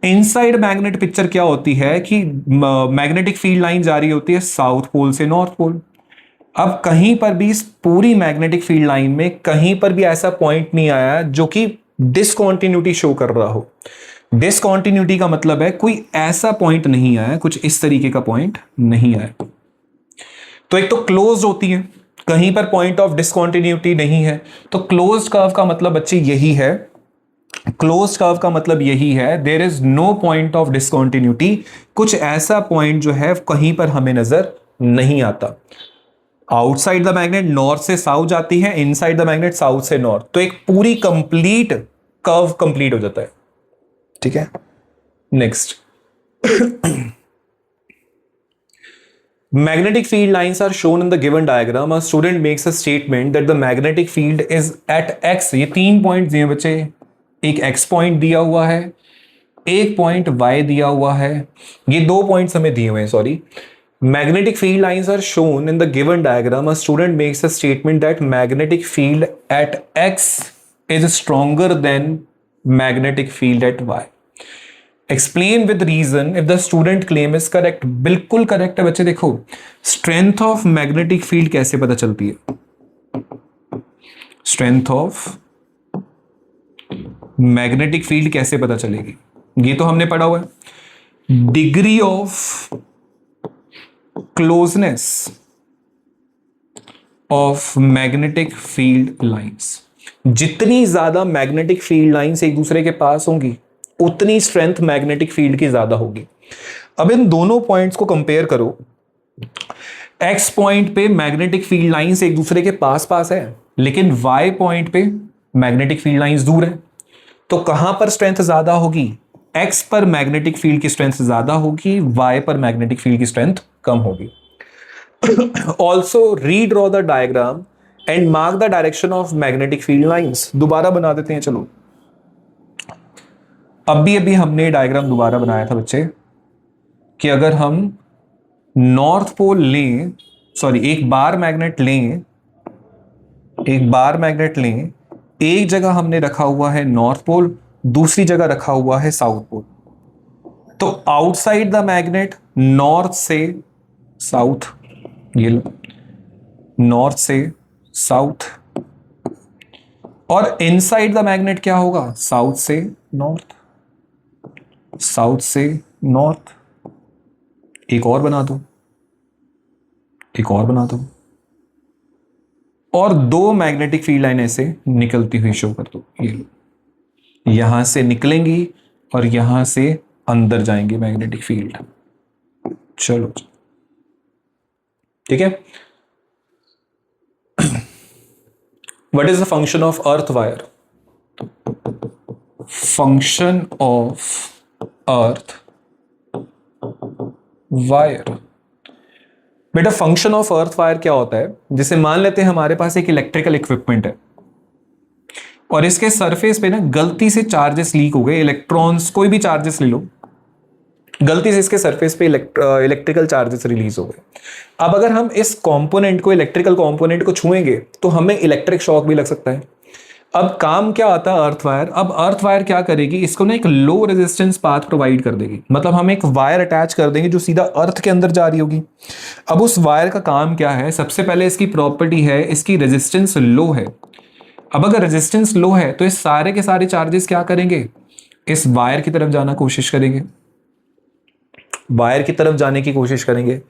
इनसाइड मैग्नेट पिक्चर क्या होती है कि मैग्नेटिक फील्ड लाइन जा रही होती है साउथ पोल से नॉर्थ पोल। अब कहीं पर भी इस पूरी मैग्नेटिक फील्ड लाइन में कहीं पर भी ऐसा पॉइंट नहीं आया जो कि डिसकंटिन्यूटी शो कर रहा हो। डिसकंटिन्यूटी का मतलब है कोई ऐसा पॉइंट नहीं आया, कुछ इस तरीके का पॉइंट नहीं आया। तो एक तो क्लोज होती है, कहीं पर पॉइंट ऑफ डिसकंटिन्यूटी नहीं है, तो क्लोज्ड कर्व का मतलब बच्चे यही है, क्लोज्ड कर्व का मतलब यही है, there is no point of discontinuity, कुछ ऐसा पॉइंट जो है कहीं पर हमें नजर नहीं आता। आउटसाइड द मैग्नेट नॉर्थ से साउथ जाती है, इनसाइड द मैग्नेट साउथ से नॉर्थ, तो एक पूरी कंप्लीट कर्व कंप्लीट हो जाता है। ठीक है, next, magnetic field lines are shown in the given diagram. A student makes a statement that the magnetic field is at x. ये 3 पॉइंट दिए बच्चे, एक x पॉइंट दिया हुआ है, एक पॉइंट y दिया हुआ है, ये 2 पॉइंट्स हमें दिए हुए हैं, sorry. Magnetic field lines are shown in the given diagram. A student makes a statement that magnetic field at x is stronger than magnetic field at y. Explain with reason if the student claim is correct. बिल्कुल correct है बच्चे। देखो, strength of magnetic field कैसे पता चलती है? Strength of magnetic field कैसे पता चलेगी? ये तो हमने पढ़ा हुआ है, degree of closeness of magnetic field lines. जितनी ज्यादा मैग्नेटिक फील्ड लाइंस एक दूसरे के पास होंगी उतनी स्ट्रेंथ मैग्नेटिक फील्ड की ज्यादा होगी। अब इन दोनों पॉइंट्स को कंपेयर करो। एक्स पॉइंट पे मैग्नेटिक फील्ड लाइंस एक दूसरे के पास पास है, लेकिन वाई पॉइंट पे मैग्नेटिक फील्ड लाइंस दूर है, तो कहां पर स्ट्रेंथ ज्यादा होगी? एक्स पर मैग्नेटिक फील्ड की स्ट्रेंथ ज्यादा होगी, वाई पर मैग्नेटिक फील्ड की स्ट्रेंथ कम होगी। Also redraw the diagram and mark the direction of magnetic field lines. दोबारा बना देते हैं, चलो। अभी हमने डायग्राम दोबारा बनाया था बच्चे कि अगर हम नॉर्थ पोल लें, सॉरी एक बार मैग्नेट लें, एक बार मैग्नेट लें, एक जगह हमने रखा हुआ है नॉर्थ पोल, दूसरी जगह रखा हुआ है साउथ पोल, तो आउटसाइड द मैग्नेट नॉर्थ से साउथ, ये लो, नॉर्थ से साउथ, और इनसाइड द मैग्नेट क्या होगा? साउथ से नॉर्थ, साउथ से नॉर्थ। एक और बना दो, एक और बना दो, और 2 मैग्नेटिक फील्ड लाइन ऐसे निकलती हुई शो कर दो। ये लो, यहां से निकलेंगी और यहां से अंदर जाएंगे मैग्नेटिक फील्ड। चलो, ठीक है। What is the function of earth wire? Function of earth wire. बेटा, फंक्शन ऑफ अर्थ वायर क्या होता है? जैसे मान लेते हैं हमारे पास एक इलेक्ट्रिकल इक्विपमेंट है और इसके सरफेस पे ना गलती से चार्जेस लीक हो गए, इलेक्ट्रॉन्स, कोई भी चार्जेस ले लो, गलती से इसके सरफेस पे इलेक्ट्रिकल चार्जेस रिलीज हो गए। अब अगर हम इस कंपोनेंट को, इलेक्ट्रिकल कंपोनेंट को छुएंगे तो हमें इलेक्ट्रिक शॉक भी लग सकता है। अब काम क्या आता है अर्थ वायर, अब अर्थ वायर क्या करेगी, इसको ना एक लो रेजिस्टेंस पाथ प्रोवाइड कर देगी। मतलब हम एक वायर अटैच कर देंगे जो सीधा अर्थ के अंदर जा रही होगी। अब उस वायर का काम क्या है, सबसे पहले इसकी प्रॉपर्टी है इसकी रेजिस्टेंस लो है। अब अगर रेजिस्टेंस लो है तो इस सारे के सारे चार्जेस क्या करेंगे, इस वायर की तरफ जाना कोशिश करेंगे, वायर की तरफ जाने की कोशिश करेंगे।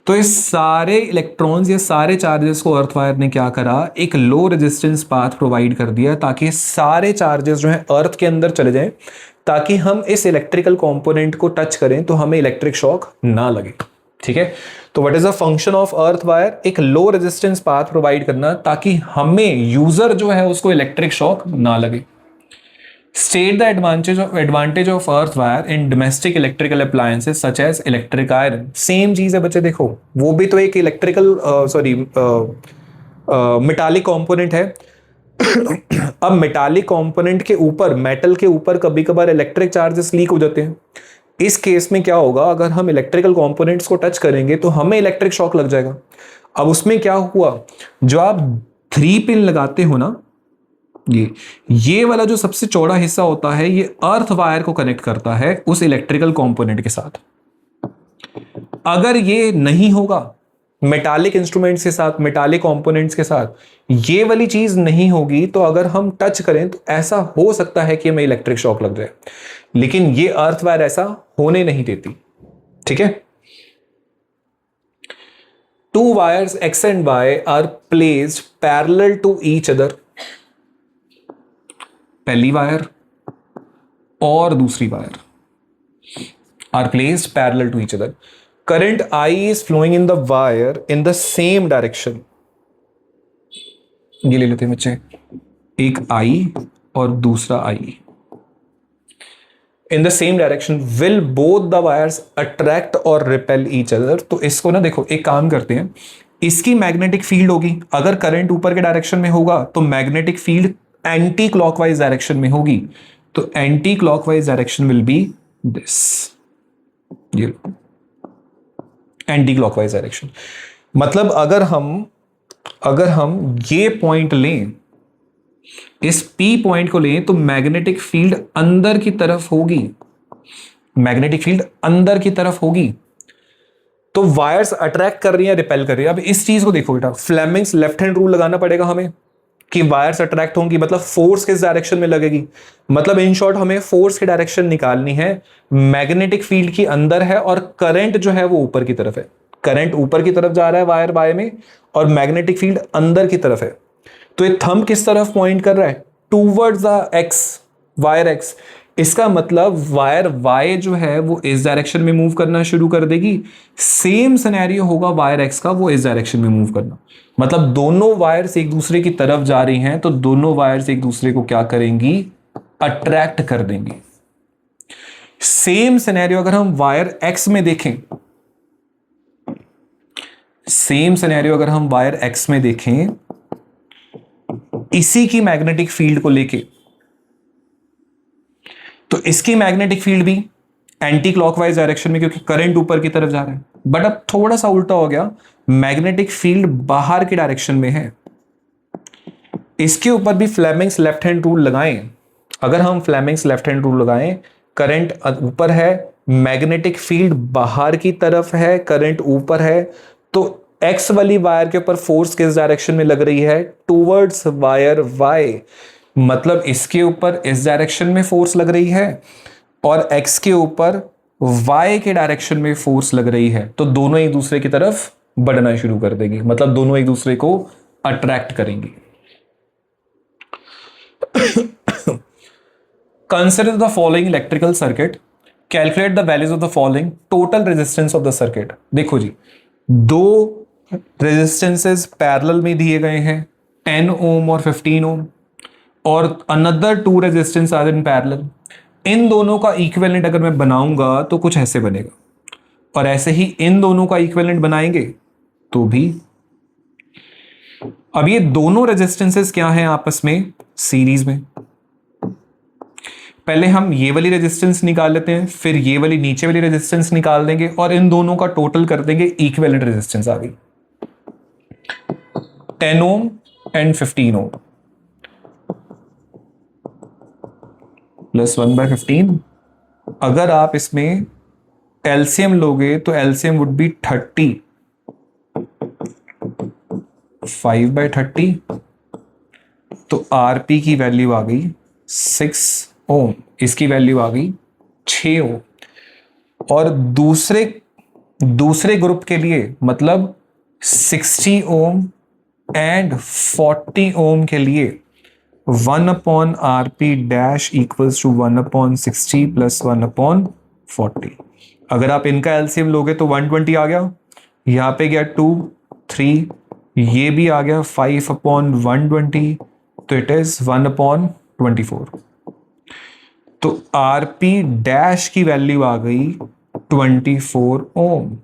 तो इस सारे इलेक्ट्रॉन्स या सारे चार्जेस को अर्थ वायर ने क्या करा, एक लो रेजिस्टेंस पाथ प्रोवाइड कर दिया ताकि सारे चार्जेस जो है अर्थ के अंदर चले जाएं, ताकि हम इस इलेक्ट्रिकल कंपोनेंट को टच करें तो हमें इलेक्ट्रिक शॉक ना लगे। ठीक है, तो what is the function of earth wire, एक लो रेजिस्टेंस पाथ प्रोवाइड करना ताकि हमें यूजर जो है उसको इलेक्ट्रिक शॉक ना लगे। State the advantage of earth wire in domestic electrical appliances such as electric iron। Same चीज है बच्चे, देखो वो भी तो एक इलेक्ट्रिकल मेटालिक कंपोनेंट है। अब मेटालिक कंपोनेंट के ऊपर, मेटल के ऊपर कभी कभार इलेक्ट्रिक चार्जेस लीक हो जाते हैं। इस केस में क्या होगा, अगर हम इलेक्ट्रिकल कंपोनेंट्स को टच करेंगे तो हमें इलेक्ट्रिक शॉक लग जाएगा। अब उसमें क्या हुआ, जो आप 3 पिन लगाते हो ना, ये वाला जो सबसे चौड़ा हिस्सा होता है ये अर्थ वायर को कनेक्ट करता है उस इलेक्ट्रिकल कंपोनेंट के साथ। अगर ये नहीं होगा मेटालिक इंस्ट्रूमेंट्स के साथ, मेटालिक कंपोनेंट्स के साथ, ये वाली चीज नहीं होगी तो अगर हम टच करें तो ऐसा हो सकता है कि हमें इलेक्ट्रिक शॉक लग जाए, लेकिन ये अर्थ वायर ऐसा होने नहीं देती। ठीक है, 2 wires X and Y are placed parallel to each other। पहली वायर और दूसरी wire are placed parallel to each other. Current I is flowing in the wire in the same direction. ये ले लेते हैं बच्चे, एक I और दूसरा I in the same direction. Will both the wires attract और रिपेल ईच अदर। तो इसको ना देखो, एक काम करते हैं, इसकी मैग्नेटिक फील्ड होगी, अगर करंट ऊपर के डायरेक्शन में होगा तो magnetic field anti clockwise direction में होगी, तो anti clockwise direction will be this, ये एंटी क्लॉकवाइज डायरेक्शन। मतलब अगर हम ये पॉइंट लें, इस P पॉइंट को लें, तो मैग्नेटिक फील्ड अंदर की तरफ होगी, मैग्नेटिक फील्ड अंदर की तरफ होगी। तो वायर्स अट्रैक्ट कर रही है, रिपेल कर रही है। अब इस चीज को देखो बेटा, फ्लेमिंग्स लेफ्ट हैंड रूल लगाना पड़ेगा हमें कि वायर्स अट्रैक्ट होंगी, मतलब फोर्स किस डायरेक्शन में लगेगी। मतलब इन शॉर्ट हमें फोर्स की डायरेक्शन निकालनी है, मैग्नेटिक फील्ड की अंदर है और करंट जो है वो ऊपर की तरफ है। करंट ऊपर की तरफ जा रहा है वायर वाई में और मैग्नेटिक फील्ड अंदर की तरफ है। तो ये थंब किस तरफ पॉइंट कर रहा है, towards the x, wire x. इसका मतलब वायर वाई जो है वो इस डायरेक्शन में मूव करना शुरू कर देगी। सेम सिनेरियो होगा वायर एक्स का, वो इस डायरेक्शन में मूव करना। मतलब दोनों वायर्स एक दूसरे की तरफ जा रही हैं तो दोनों वायर्स एक दूसरे को क्या करेंगी, अट्रैक्ट कर देंगी। सेम सिनेरियो अगर हम वायर एक्स में देखें, सेम सिनेरियो अगर हम वायर एक्स में देखें, इसी की मैग्नेटिक फील्ड को लेके, तो इसकी मैग्नेटिक फील्ड भी एंटी क्लॉकवाइज डायरेक्शन में, क्योंकि करंट ऊपर की तरफ जा रहा है। बट अब थोड़ा सा उल्टा हो गया, मैग्नेटिक फील्ड बाहर की डायरेक्शन में है। इसके ऊपर भी फ्लेमिंग्स लेफ्ट हैंड रूल लगाएं। अगर हम फ्लेमिंग्स लेफ्ट हैंड रूल लगाएं, करंट ऊपर है, मैग्नेटिक फील्ड बाहर की तरफ है, करंट ऊपर है, तो एक्स वाली वायर के ऊपर फोर्स किस डायरेक्शन में लग रही है, टूवर्ड्स वायर वाई। मतलब इसके ऊपर इस डायरेक्शन में फोर्स लग रही है और एक्स के ऊपर वाई के डायरेक्शन में फोर्स लग रही है, तो दोनों एक दूसरे की तरफ बढ़ना शुरू कर देगी। मतलब दोनों एक दूसरे को अट्रैक्ट करेंगी। Consider the following electrical circuit, calculate the values of the following total resistance of the circuit. देखो जी, 2 रेजिस्टेंसेस पैरेलल में दिए गए हैं, 10 ओम और 15 ओम, और another 2 resistance R in parallel. इन दोनों का इक्विवेलेंट अगर मैं बनाऊंगा तो कुछ ऐसे बनेगा, और ऐसे ही इन दोनों का इक्विवेलेंट बनाएंगे तो भी। अब ये दोनों रेजिस्टेंसेस क्या हैं आपस में, सीरीज में। पहले हम ये वाली रेजिस्टेंस निकाल लेते हैं, फिर ये वाली नीचे वाली रेजिस्टेंस निकाल देंगे और इन दोनों का टोटल कर देंगे, इक्विवेलेंट रेजिस्टेंस आ गई 10 ओम एंड 15 ओम प्लस 1/15। अगर आप इसमें एलसीएम लोगे तो एलसीएम वुड बी 30, 5/30, तो आरपी की वैल्यू आ गई 6 ओम, इसकी वैल्यू आ गई 6 ओम। और दूसरे ग्रुप के लिए मतलब 60 ओम एंड 40 ओम के लिए 1/RP dash equals to 1/60 plus 1/40। अगर आप इनका एलसीएम लोगे तो 120 आ गया, यहां पे गया 2, 3, ये भी आ गया 5/120, तो इट इज 1/24। तो आरपी डैश की वैल्यू आ गई 24 ओम।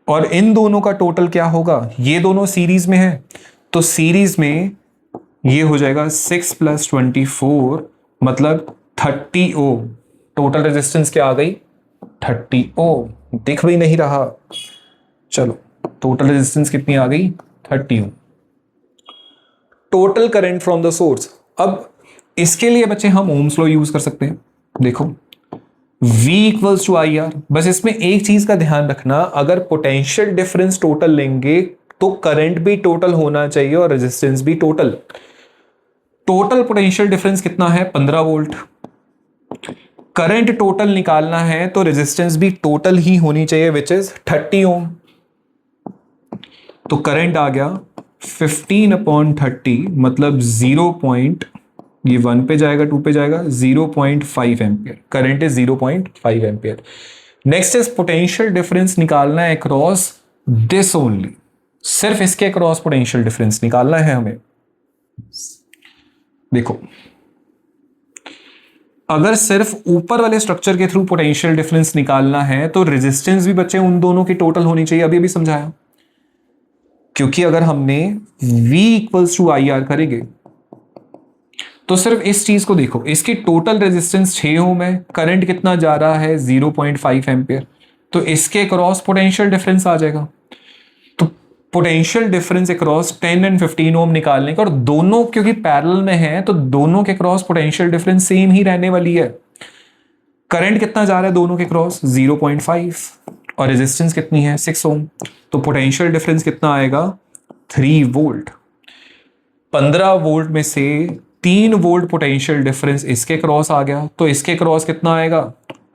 और इन दोनों का टोटल क्या होगा, ये दोनों सीरीज में है तो सीरीज में ये हो जाएगा 6 + 24 मतलब 30 ओम। टोटल रेजिस्टेंस क्या आ गई 30 ओम, दिख भी नहीं रहा। चलो टोटल रेजिस्टेंस कितनी आ गई 30 ohm. Total current from the source, अब इसके लिए बच्चे हम ओम्स लॉ यूज कर सकते हैं। देखो V equals to I R, बस इसमें एक चीज का ध्यान रखना, अगर पोटेंशियल डिफरेंस टोटल लेंगे तो करंट भी टोटल होना चाहिए और रेजिस्टेंस भी टोटल। टोटल पोटेंशियल डिफरेंस कितना है 15 वोल्ट, करंट टोटल निकालना है तो रेजिस्टेंस भी टोटल ही होनी चाहिए विच इज 30 ओम। तो करंट आ गया 15/30 मतलब 0. ये 1 पे जाएगा 2 पे जाएगा 0.5 ampere, current is 0.5 ampere. Next is potential difference निकालना है अक्रॉस दिस ओनली, सिर्फ इसके अक्रॉस पोटेंशियल डिफरेंस निकालना है हमें। देखो अगर सिर्फ ऊपर वाले स्ट्रक्चर के थ्रू पोटेंशियल डिफरेंस निकालना है तो रेजिस्टेंस भी बच्चे उन दोनों की टोटल होनी चाहिए, अभी भी समझाया। क्योंकि अगर हमने V equals to I R करेंगे तो सिर्फ इस चीज को देखो, इसकी टोटल रेजिस्टेंस 6 ओम है, करंट कितना जा रहा है 0.5 एम्पियर, तो इसके क्रॉस पोटेंशियल डिफरेंस आ जाएगा। तो पोटेंशियल डिफरेंस अक्रॉस 10 एंड 15 ओम निकालने का, और दोनों क्योंकि पैरेलल में है तो दोनों के क्रॉस पोटेंशियल डिफरेंस सेम ही रहने वाली है। करंट कितना जा रहा है दोनों के क्रॉस 0.5 और रेजिस्टेंस कितनी है 6 ओम, तो पोटेंशियल डिफरेंस कितना आएगा 3 वोल्ट। 15 वोल्ट में से 3 वोल्ट पोटेंशियल डिफरेंस इसके क्रॉस आ गया, तो इसके क्रॉस कितना आएगा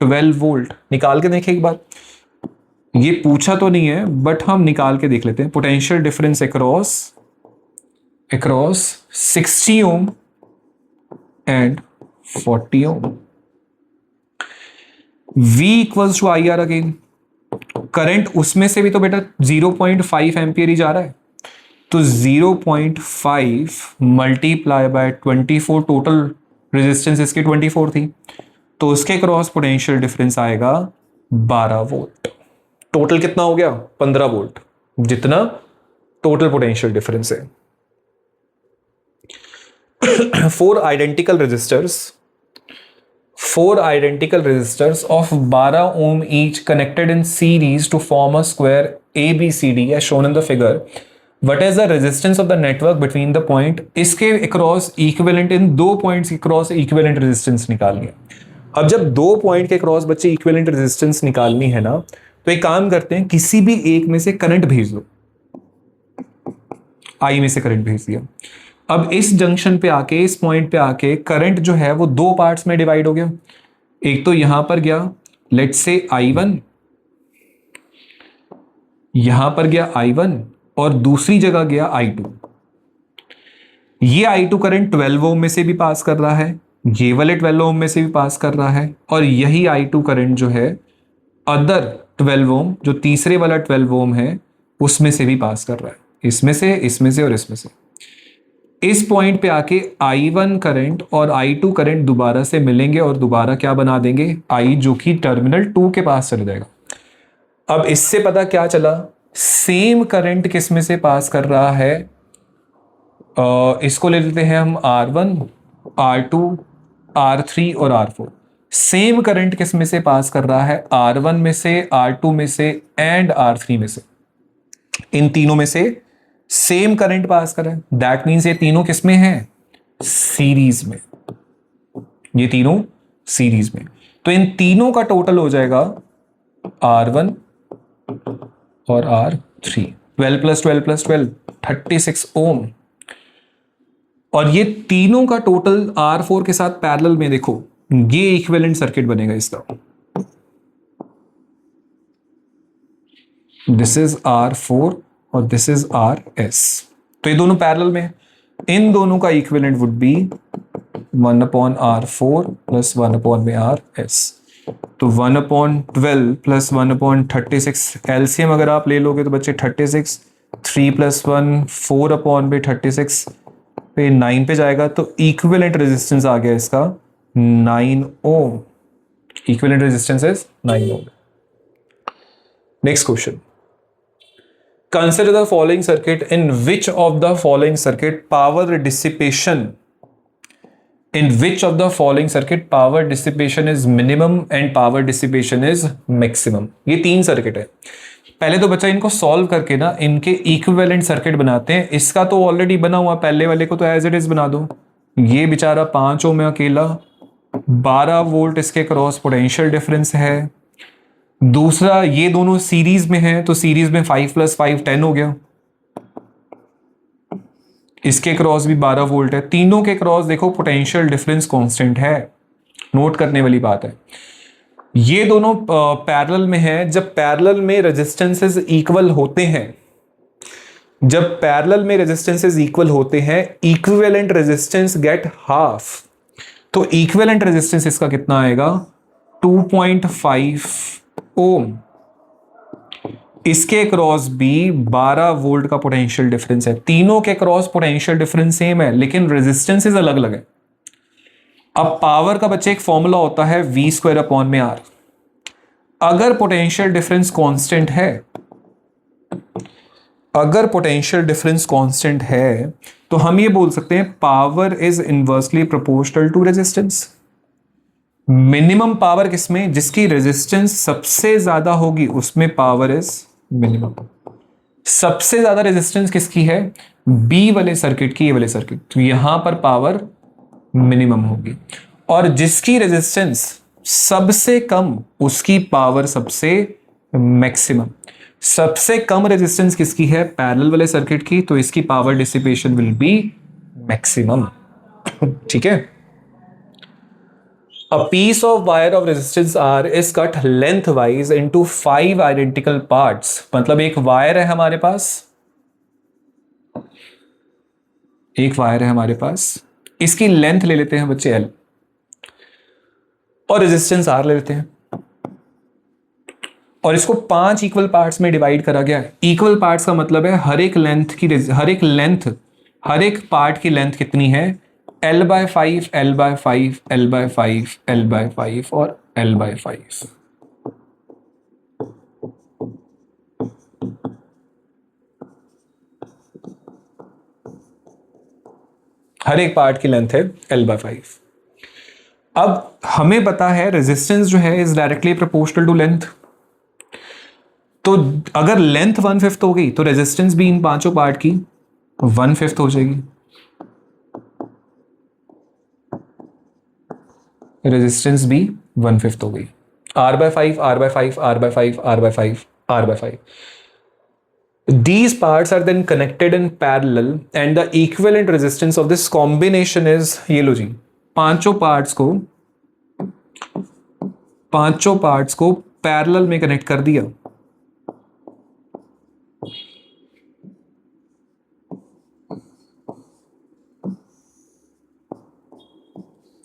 12 वोल्ट। निकाल के देखें एक बार, ये पूछा तो नहीं है बट हम निकाल के देख लेते हैं। Potential difference across 60 ohm and 40 ohm. V equals to I R again, current उसमें से भी तो बेटा 0.5 एम्पियर ही जा रहा है, तो 0.5 मल्टीप्लाई बाय 24, टोटल रेजिस्टेंस इसकी 24 थी, तो उसके क्रॉस पोटेंशियल डिफरेंस आएगा 12 वोल्ट। टोटल कितना हो गया 15 वोल्ट, जितना टोटल पोटेंशियल डिफरेंस है। 4 identical resistors of 12 ohm each connected in series to form a square ABCD as shown in the figure. What is the resistance of the network between the point? इसके across equivalent, इन 2 points के cross equivalent resistance निकालनी है। अब जब 2 point के cross बच्चे equivalent resistance निकालनी है ना, तो एक काम करते हैं, किसी भी एक में से करंट भेज दो। आई में से करंट भेज दिया। अब इस जंक्शन पे आके, इस पॉइंट पे आके करंट जो है वो 2 पार्ट्स में डिवाइड हो गया। एक तो यहां पर गया लेट्स से I1, यहां पर गया I1 और दूसरी जगह गया I2। ये I2 करंट 12 ओम में से भी पास कर रहा है, ये वाले 12 ओम में से भी पास कर रहा है, और यही I2 करंट जो है अदर 12 ओम, जो तीसरे वाला 12 ओम है उसमें से भी पास कर रहा है, इसमें से, इसमें से और इसमें से। इस पॉइंट पे आके I1 करंट और I2 करंट दोबारा से मिलेंगे और दोबारा क्या बना देंगे I, जो कि टर्मिनल 2 के पास चले जाएगा। अब इससे पता क्या चला, सेम करंट किस में से पास कर रहा है, इसको ले लेते हैं हम R1, R2 R3 और R4 सेम करंट किस में से पास कर रहा है? R1 में से, R2 में से एंड R3 में से। इन तीनों में से सेम करंट पास कर रहा है, दैट मीन्स ये तीनों किस में है? सीरीज में। ये तीनों सीरीज में, तो इन तीनों का टोटल हो जाएगा R1 और R3। 12 प्लस 12 प्लस 12 36 ओम। और ये तीनों का टोटल R4 के साथ पैरेलल में देखो, ये इक्विवेलेंट सर्किट बनेगा इसका। दिस इज R4 और दिस इज RS। तो ये दोनों पैरेलल में, इन दोनों का equivalent would be 1/R4 plus 1/RS। तो 1/12 प्लस 1/36 एलसीएम अगर आप ले लोगे तो बच्चे 36, 3 प्लस 1 4/36 पे 9 पे जाएगा, तो इक्विवेलेंट रेजिस्टेंस आ गया इसका 9 ohm. Equivalent resistance is 9 ohm. Next question, consider the following circuit in which of the following circuit power dissipation is minimum and power dissipation is maximum। ये तीन सर्किट है। पहले तो बच्चा इनको सॉल्व करके ना इनके इक्विवेलेंट सर्किट बनाते हैं। इसका तो ऑलरेडी बना हुआ, पहले वाले को तो एज इट इज बना दो। ये बेचारा 5 ओम में अकेला, 12 वोल्ट इसके क्रॉस पोटेंशियल डिफरेंस है। दूसरा, ये दोनों सीरीज में है, तो सीरीज में 5 प्लस 5 10 हो गया। इसके क्रॉस भी 12 वोल्ट है। तीनों के क्रॉस देखो पोटेंशियल डिफरेंस कांस्टेंट है, नोट करने वाली बात है। ये दोनों पैरेलल में है। जब पैरेलल में रेजिस्टेंसेस इक्वल होते हैं, इक्विवेलेंट रेजिस्टेंस गेट हाफ। तो इक्विवेलेंट रेजिस्टेंस इसका कितना आएगा? 2.5 ओम। इसके क्रॉस भी 12 वोल्ट का पोटेंशियल डिफरेंस है। तीनों के क्रॉस पोटेंशियल डिफरेंस सेम है, लेकिन रेजिस्टेंसेस अलग अलग है। अब पावर का बच्चे एक फॉर्मूला होता है V²/R। अगर पोटेंशियल डिफरेंस कांस्टेंट है, तो हम ये बोल सकते हैं power is inversely proportional to resistance. Minimum power किसमें? जिसकी रेजिस्टेंस सबसे ज्यादा होगी उसमें पावर इज मिनिमम। सबसे ज्यादा रेजिस्टेंस किसकी है? बी वाले सर्किट की, ये वाले सर्किट, तो यहां पर पावर मिनिमम होगी। और जिसकी रेजिस्टेंस सबसे कम उसकी पावर सबसे मैक्सिमम। सबसे कम रेजिस्टेंस किसकी है? पैरेलल वाले सर्किट की, तो इसकी power dissipation will be maximum. ठीक है। A piece of wire of resistance R is cut lengthwise into 5 identical parts। मतलब एक वायर है हमारे पास, इसकी लेंथ ले लेते हैं बच्चे L, और रेजिस्टेंस R ले लेते हैं, और इसको 5 इक्वल पार्ट्स में डिवाइड करा गया है। इक्वल पार्ट्स का मतलब है हर एक पार्ट की लेंथ कितनी है? L/5, L/5, L/5, L/5 और L/5। हर एक पार्ट की लेंथ है L/5। अब हमें पता है रेजिस्टेंस जो है is directly proportional to length. तो अगर लेंथ 1/5 हो गई तो रेजिस्टेंस भी इन पांचों पार्ट की 1/5 हो जाएगी। रेजिस्टेंस भी 1/5 हो गई। R/5, R/5, R/5, R/5, R/5। These parts are then connected in parallel and the equivalent resistance of this combination is, ये लो जी, पांचों पार्ट्स को पैरेलल में कनेक्ट कर दिया।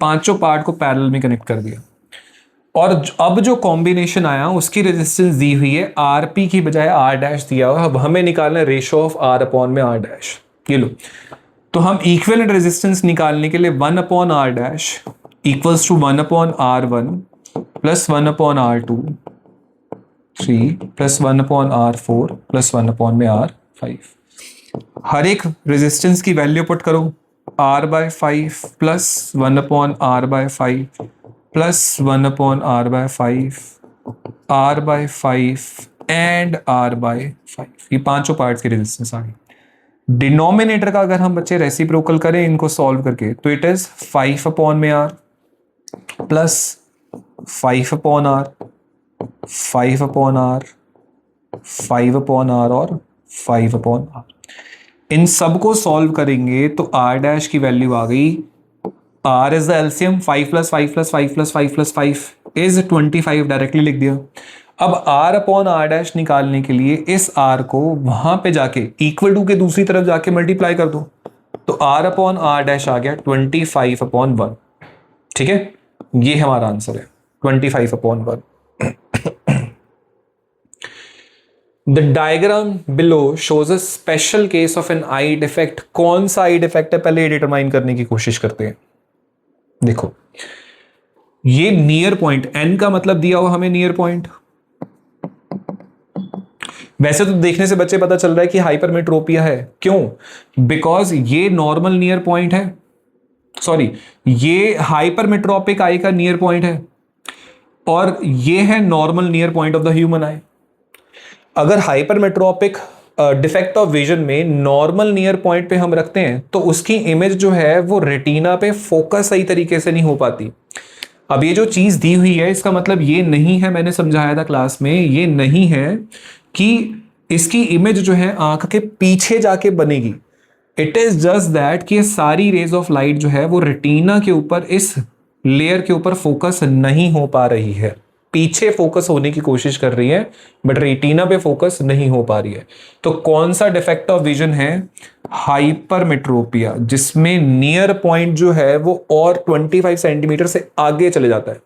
पांचों पार्ट को पैरेलल में कनेक्ट कर दिया, और अब जो कॉम्बिनेशन आया उसकी रेजिस्टेंस दी हुई है RP की बजाय R' दिया हुआ। अब हमें निकालना है रेशियो ऑफ R/R'। ये लो, तो हम इक्विवेलेंट रेजिस्टेंस निकालने के लिए 1/R' equals to 1/R1 plus 1/R2 3 plus 1/R4 plus 1/R5। हर एक रेजिस्टेंस की वैल्यू पुट करो, r by 5 plus 1 upon r by 5 plus 1 upon r by 5 r by 5 and r by 5, ये पांचों पार्ट्स की रेजिस्टेंस आ गई। डिनोमिनेटर का अगर हम बच्चे रेसिप्रोकल करें इनको सॉल्व करके तो इट इज 5 अपॉन में r plus 5 upon r 5 upon r 5 upon r और 5 अपॉन r। इन सबको सॉल्व करेंगे तो r डैश की वैल्यू आ गई, r is the LCM, 5 plus 5 plus 5 plus 5 plus 5 is 25, directly लिख दिया। अब r अपॉन r डैश निकालने के लिए इस r को वहां पे जाके इक्वल टू के दूसरी तरफ जाके मल्टीप्लाई कर दो, तो r अपॉन r डैश आ गया 25 अपॉन 1। ठीक है, ये हमारा आंसर है 25 upon 1। The diagram below shows a special case of an eye defect। कौन सा आई डिफेक्ट है पहले डिटरमाइन करने की कोशिश करते हैं। देखो ये नियर पॉइंट, n का मतलब दिया हुआ हमें नियर पॉइंट। वैसे तो देखने से बच्चे पता चल रहा है कि हाइपरमेट्रोपिया है, क्यों? बिकॉज ये नॉर्मल नियर पॉइंट है, सॉरी ये हाइपरमेट्रोपिक आई का नियर पॉइंट है और ये है normal near point of the human आई। अगर हाइपरमेट्रोपिक डिफेक्ट ऑफ विजन में नॉर्मल नियर पॉइंट पे हम रखते हैं तो उसकी इमेज जो है वो रेटिना पे फोकस सही तरीके से नहीं हो पाती। अब ये जो चीज दी हुई है इसका मतलब ये नहीं है, मैंने समझाया था क्लास में, ये नहीं है कि इसकी इमेज जो है आंख के पीछे जाके बनेगी। इट इज जस्ट दैट कि ये सारी रेज ऑफ लाइट जो है वो रेटिना के ऊपर, इस लेयर के ऊपर फोकस नहीं हो पा रही है, पीछे फोकस होने की कोशिश कर रही है बट रेटिना पे फोकस नहीं हो पा रही है। तो कौन सा डिफेक्ट ऑफ विजन है? हाइपरमेट्रोपिया, जिसमें नियर पॉइंट जो है वो और 25 सेंटीमीटर से आगे चले जाता है।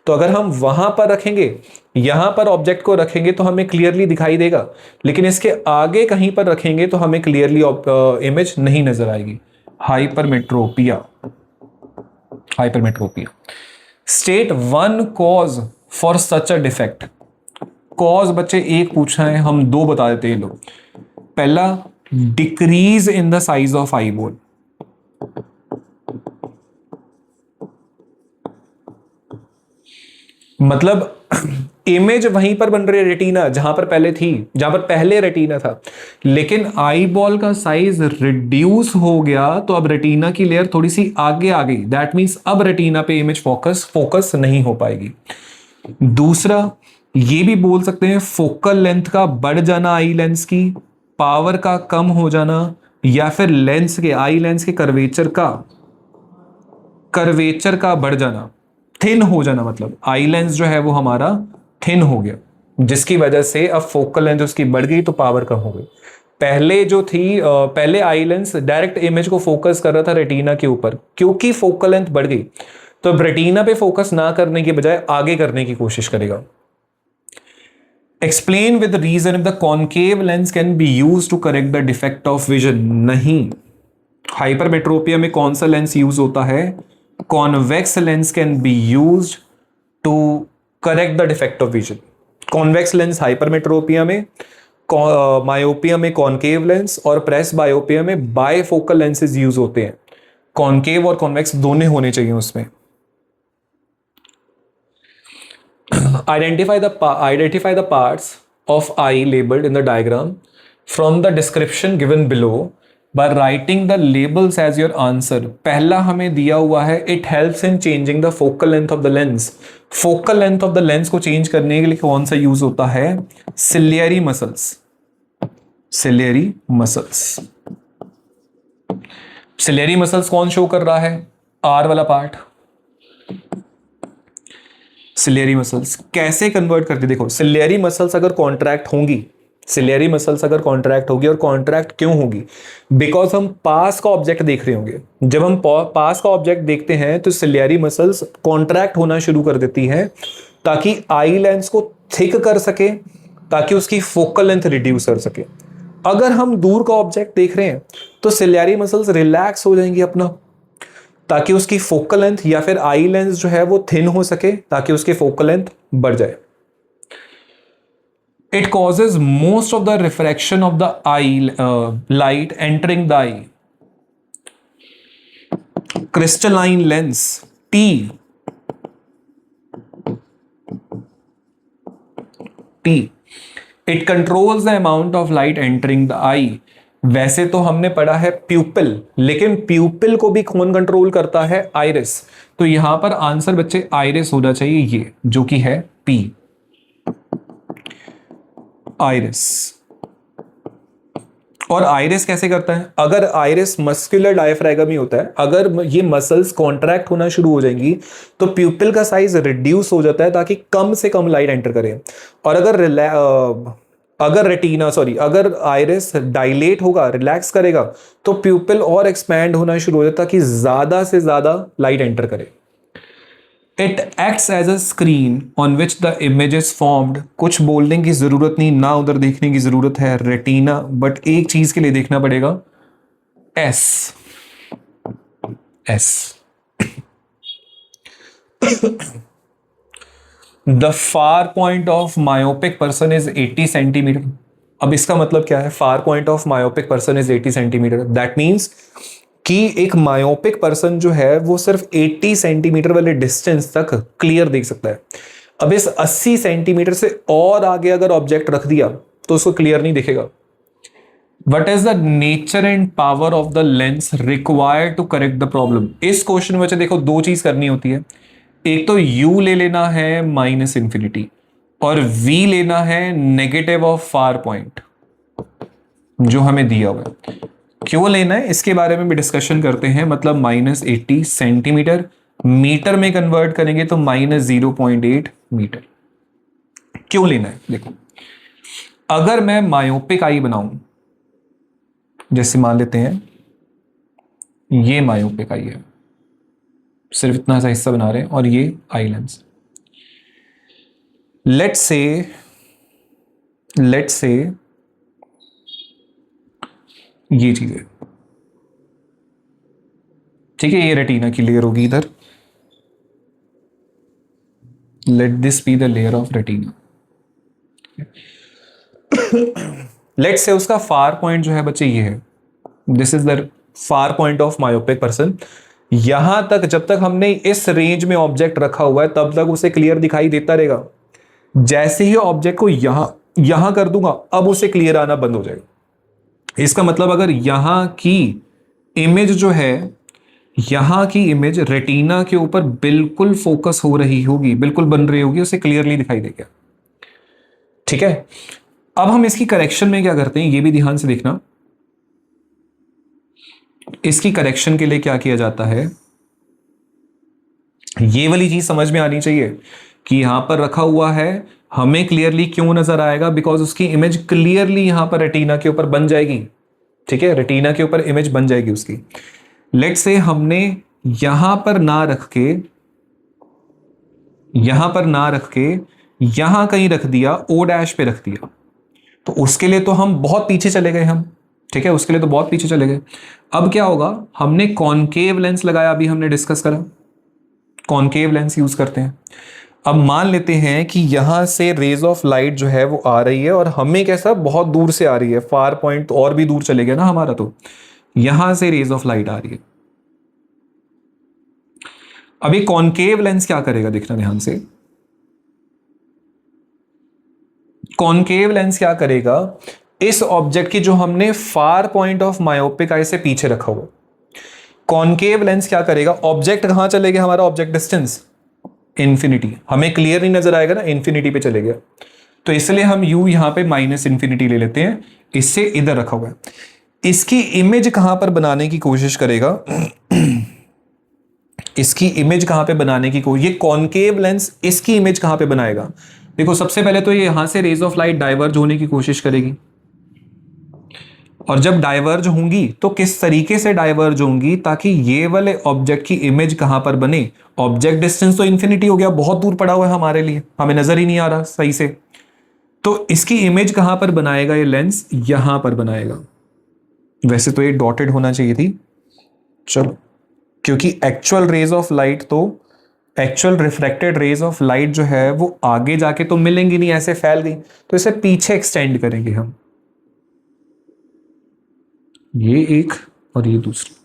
तो अगर हम वहां पर रखेंगे, यहां पर ऑब्जेक्ट को रखेंगे तो हमें क्लियरली दिखाई देगा, लेकिन इसके आगे कहीं पर रखेंगे तो हमें क्लियरली इमेज नहीं नजर आएगी। Hypermetropia, hypermetropia. State one cause for such a defect. Cause बच्चे एक पूछा है, हम दो बता देते हैं लोग। पहला, decrease in the size of eye ball. मतलब इमेज वहीं पर बन रही है रेटिना जहां पर पहले थी, जहां पर पहले रेटिना था, लेकिन आई बॉल का साइज रिड्यूस हो गया तो अब रेटिना की लेयर थोड़ी सी आगे आ गई। दैट मींस अब रेटिना पे इमेज फोकस नहीं हो पाएगी। दूसरा, ये भी बोल सकते हैं फोकल लेंथ का बढ़ जाना, आई लेंस की पावर का कम हो जाना, या फिर लेंस के, आई लेंस के कर्वेचर का बढ़ जाना, थिन हो जाना। मतलब आई लेंस जो है वो हमारा थिन हो गया, जिसकी वजह से अब फोकल लेंथ उसकी बढ़ गई तो पावर कम हो गई। पहले जो थी, पहले आई लेंस डायरेक्ट इमेज को फोकस कर रहा था रेटिना के ऊपर, क्योंकि फोकल लेंथ बढ़ गई तो अब रेटिना पे फोकस ना करने के बजाय आगे करने की कोशिश करेगा। Explain with reason if the concave lens can be use to correct the defect of vision. नहीं, हाइपरमेट्रोपिया में कौन सा लेंस यूज होता है? Convex lens can be use to correct the defect of vision. Convex lens hypermetropia में, myopia में concave lens, और presbyopia में बायफोकल लेंसेज यूज होते हैं। कॉनकेव और कॉन्वेक्स दोनों होने चाहिए उसमें। Identify the parts of eye labeled in the diagram from the description given below by writing the labels as your answer। पहला हमें दिया हुआ है it helps in changing the focal length of the lens। focal length of the lens को change करने के लिए कौन सा यूज होता है? ciliary muscles। ciliary muscles, ciliary muscles कौन शो कर रहा है? R वाला पार्ट। सिलियरी मसल्स कैसे कन्वर्ट करती? देखो, सिलियरी मसल्स अगर कॉन्ट्रैक्ट होंगी, सिलियरी मसल्स अगर कॉन्ट्रैक्ट होगी, और कॉन्ट्रैक्ट क्यों होगी? बिकॉज हम पास का ऑब्जेक्ट देख रहे होंगे। जब हम पास का ऑब्जेक्ट देखते हैं तो सिलियरी मसल्स कॉन्ट्रैक्ट होना शुरू कर देती हैं ताकि आई लेंस को थिक कर सके, ताकि उसकी फोकल लेंथ रिड्यूस कर सके। अगर हम दूर का ऑब्जेक्ट देख रहे हैं तो सिलियरी मसल्स रिलैक्स हो जाएंगी अपना, ताकि उसकी फोकल लेंथ या फिर आई लेंस जो है वो थिन हो सके, ताकि उसकी फोकल लेंथ बढ़ जाए। It causes most of the refraction of the eye light entering the eye. Crystalline lens टी, टी it controls the amount of light entering the eye. वैसे तो हमने पढ़ा है प्यूपिल, लेकिन प्यूपिल को भी कौन कंट्रोल करता है? आइरिस। तो यहां पर आंसर बच्चे आइरिस होना चाहिए, ये जो कि है पी, आइरिस। और आइरिस कैसे करता है? अगर आइरिस मस्कुलर डायफ्रागम ही होता है, अगर ये मसल्स कॉन्ट्रैक्ट होना शुरू हो जाएंगी तो प्यूपिल का साइज रिड्यूस हो जाता है ताकि कम से कम लाइट एंटर करे। और अगर रेटिना सॉरी अगर आइरिस डायलेट होगा, रिलैक्स करेगा, तो प्यूपिल और एक्सपैंड होना शुरू हो जाता है ताकि ज्यादा से ज्यादा लाइट एंटर करे। It acts as a screen on which the image is formed. कुछ बोलने की जरूरत नहीं, ना उधर देखने की जरूरत है रेटिना, बट एक चीज के लिए देखना पड़ेगा, S, S. The far point of myopic person is 80 centimetre. अब इसका मतलब क्या है? Far point of myopic person is 80 centimetre. That means कि एक मायोपिक पर्सन जो है वो सिर्फ 80 सेंटीमीटर वाले डिस्टेंस तक क्लियर देख सकता है। अब इस 80 सेंटीमीटर से और आगे अगर ऑब्जेक्ट रख दिया तो उसको क्लियर नहीं दिखेगा। What is the nature and power of the lens required to correct the problem? इस क्वेश्चन में देखो दो चीज करनी होती है, एक तो u ले लेना है माइनस इंफिनिटी, और v लेना है नेगेटिव ऑफ फार पॉइंट जो हमें दिया हुआ है। क्यों लेना है इसके बारे में भी डिस्कशन करते हैं। मतलब -80 सेंटीमीटर मीटर में कन्वर्ट करेंगे तो -0.8 मीटर। क्यों लेना है? देखो, अगर मैं मायोपिक आई बनाऊं, जैसे मान लेते हैं ये मायोपिक आई है, सिर्फ इतना सा हिस्सा बना रहे हैं, और ये आई लेंस, लेट्स से ये चीज है, ठीक है, ये रेटिना की लेयर होगी इधर, let this be the layer of retina. Let's say उसका फार पॉइंट जो है बच्चे ये है, this is the far point of myopic person. यहां तक जब तक हमने इस रेंज में ऑब्जेक्ट रखा हुआ है तब तक उसे क्लियर दिखाई देता रहेगा। जैसे ही ऑब्जेक्ट को यहां कर दूंगा, अब उसे क्लियर आना बंद हो जाएगा। इसका मतलब अगर यहां की इमेज जो है, यहां की इमेज रेटिना के ऊपर बिल्कुल फोकस हो रही होगी, बिल्कुल बन रही होगी, उसे क्लियरली दिखाई देगा। ठीक है, अब हम इसकी करेक्शन में क्या करते हैं ये भी ध्यान से देखना। इसकी करेक्शन के लिए क्या किया जाता है, ये वाली चीज समझ में आनी चाहिए कि यहां पर रखा हुआ है, हमें क्लियरली क्यों नजर आएगा, बिकॉज उसकी इमेज क्लियरली यहां पर रेटिना के ऊपर बन जाएगी। ठीक है, रेटिना के ऊपर इमेज बन जाएगी उसकी। लेट्स से हमने यहां पर ना रख के यहां कहीं रख दिया, ओ डैश पे रख दिया, तो उसके लिए तो हम बहुत पीछे चले गए हम। ठीक है, उसके लिए तो बहुत पीछे चले गए। अब क्या होगा, हमने कॉनकेव लेंस लगाया, अभी हमने डिस्कस करा कॉनकेव लेंस यूज करते हैं। अब मान लेते हैं कि यहां से रेज ऑफ लाइट जो है वो आ रही है और हमें कैसा बहुत दूर से आ रही है, फार पॉइंट तो और भी दूर चले गया ना हमारा, तो यहां से रेज ऑफ लाइट आ रही है। अभी कॉनकेव लेंस क्या करेगा, देखना ध्यान से। कॉनकेव लेंस क्या करेगा, इस ऑब्जेक्ट की जो हमने far point of myopic eye से पीछे रखा हुआ, कॉनकेव लेंस क्या करेगा, ऑब्जेक्ट कहां चले गया हमारा, ऑब्जेक्ट डिस्टेंस इंफिनिटी, हमें क्लियर नहीं नजर आएगा ना, इंफिनिटी पे चले गया, तो इसलिए हम यू यहां पे माइनस इंफिनिटी ले लेते हैं, इससे इधर रखा हुआ है। इसकी इमेज कहां पर बनाने की कोशिश करेगा, इसकी इमेज कहां पे बनाने की कोशिश, ये कॉनकेव लेंस इसकी इमेज कहां पे बनाएगा। देखो, सबसे पहले तो ये यहां से रेज ऑफ लाइट डाइवर्ज होने की कोशिश करेगी, और जब डाइवर्ज होंगी तो किस तरीके से डाइवर्ज होंगी, ताकि ये वाले ऑब्जेक्ट की इमेज कहां पर बने, ऑब्जेक्ट डिस्टेंस तो इंफिनिटी हो गया, बहुत दूर पड़ा हुआ है हमारे लिए, हमें नजर ही नहीं आ रहा सही से, तो इसकी इमेज कहां पर बनाएगा ये लेंस, यहां पर बनाएगा। वैसे तो ये डॉटेड होना चाहिए थी, चलो, क्योंकि एक्चुअल रेज ऑफ लाइट तो actual refracted rays of light जो है वो आगे जाके तो मिलेंगी नहीं, ऐसे फैल गई, तो इसे पीछे एक्सटेंड करेंगे हम, ये एक और ये दूसरी।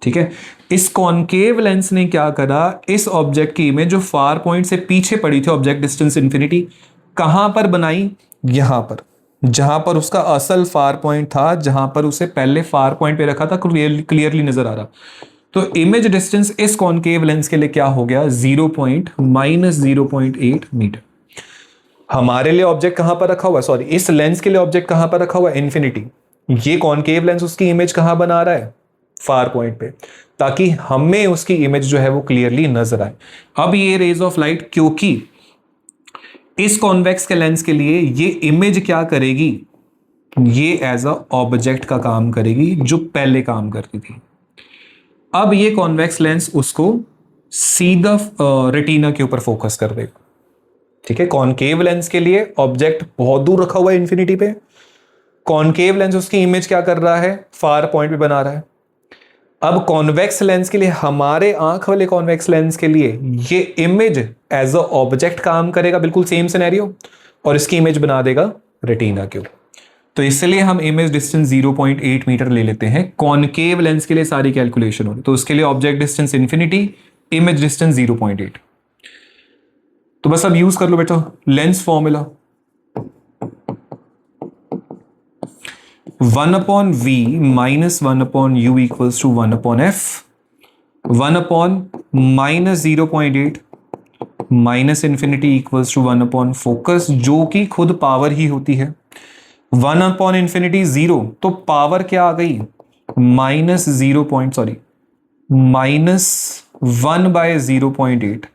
ठीक है, इस कॉनकेव लेंस ने क्या करा, इस ऑब्जेक्ट की इमेज जो फार पॉइंट से पीछे पड़ी थी, ऑब्जेक्ट डिस्टेंस इंफिनिटी, कहां पर बनाई, यहां पर, जहां पर उसका असल फार पॉइंट था, जहां पर उसे पहले फार पॉइंट पे रखा था, क्लियरली नजर आ रहा। तो इमेज डिस्टेंस इस कॉनकेव लेंस के लिए क्या हो गया, -0.8 मीटर। हमारे लिए ऑब्जेक्ट कहां पर रखा हुआ है, सॉरी इस लेंस के लिए ऑब्जेक्ट कहां पर रखा हुआ है, इंफिनिटी। ये कॉनकेव लेंस उसकी इमेज कहां बना रहा है, फार पॉइंट पे, ताकि हमें उसकी इमेज जो है वो क्लियरली नजर आए। अब ये रेज ऑफ लाइट, क्योंकि इस कॉन्वेक्स के लेंस के लिए ये इमेज क्या करेगी, ये एज अ ऑब्जेक्ट का काम करेगी जो पहले काम करती थी। अब ये कॉन्वेक्स लेंस उसको सीधा रेटिना के ऊपर फोकस कर देगा। ठीक है, कॉनकेव लेंस के लिए ऑब्जेक्ट बहुत दूर रखा हुआ है इंफिनिटी पे, कॉनकेव लेंस उसकी इमेज क्या कर रहा है, फार पॉइंट पे बना रहा है। अब कॉन्वेक्स लेंस के लिए, हमारे आंख वाले कॉन्वेक्स लेंस के लिए ये इमेज एज अ ऑब्जेक्ट काम करेगा, बिल्कुल सेम सिनेरियो, और इसकी इमेज बना देगा रेटिना के ऊपर। तो इसलिए हम इमेज डिस्टेंस 0.8 मीटर ले लेते हैं। कॉनकेव लेंस के लिए सारी कैलकुलेशन हो रही, तो उसके लिए object distance infinity, image distance 0.8। तो बस अब यूज कर लो बेटा lens formula, 1/v minus 1/u equals to 1/f, 1/ -0.8 minus infinity equals to 1/फोकस, जो कि खुद पावर ही होती है। 1/इंफिनिटी 0, तो पावर क्या आ गई, -1/0.8,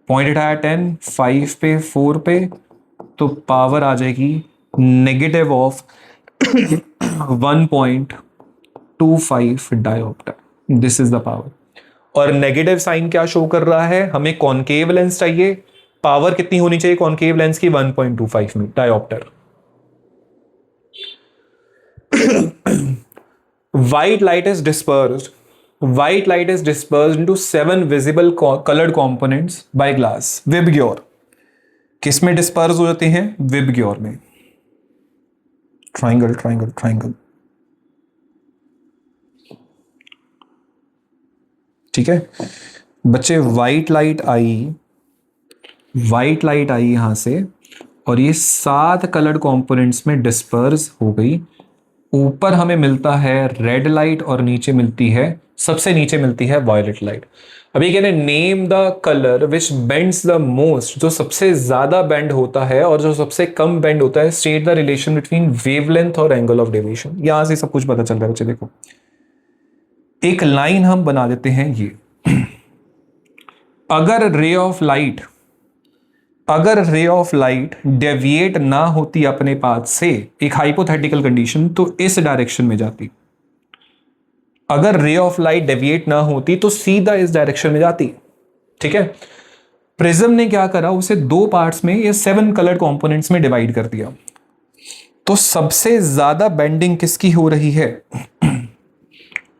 पॉइंट आया 10, 5 पे 4 पे, तो पावर आ जाएगी negative of 1.25 dioptre. This is the power. और नेगेटिव साइन क्या शो कर रहा है, हमें कॉनकेव लेंस चाहिए, पावर कितनी होनी चाहिए कॉनकेव लेंस की, 1.25 dioptre. White light is dispersed. White light is dispersed into 7 visible colored components by glass. Vibgyor. किस में डिस्पर्स हो जाते हैं, विबग्योर में। ट्राइंगल ट्राइंगल ट्राइंगल, ठीक है बच्चे। व्हाइट लाइट आई यहां से, और ये 7 कलर्ड कंपोनेंट्स में डिस्पर्स हो गई। ऊपर हमें मिलता है रेड लाइट और नीचे मिलती है, सबसे नीचे मिलती है वायलेट लाइट। अभी कहते हैं name the colour which bends the most, जो सबसे ज्यादा बेंड होता है और जो सबसे कम बेंड होता है। State the relation between wavelength और एंगल ऑफ डेविएशन। यहां से सब कुछ पता चल रहा है बच्चे। देखो एक लाइन हम बना देते हैं ये। अगर रे ऑफ लाइट डेविएट ना होती अपने पाथ से, एक हाइपोथेटिकल कंडीशन, तो इस डायरेक्शन में जाती। अगर रे ऑफ लाइट डेविएट ना होती तो सीधा इस डायरेक्शन में जाती। ठीक है, प्रिज्म ने क्या करा, उसे 2 पार्ट्स में या 7 कलर कंपोनेंट्स में डिवाइड कर दिया। तो सबसे ज्यादा बेंडिंग किसकी हो रही है,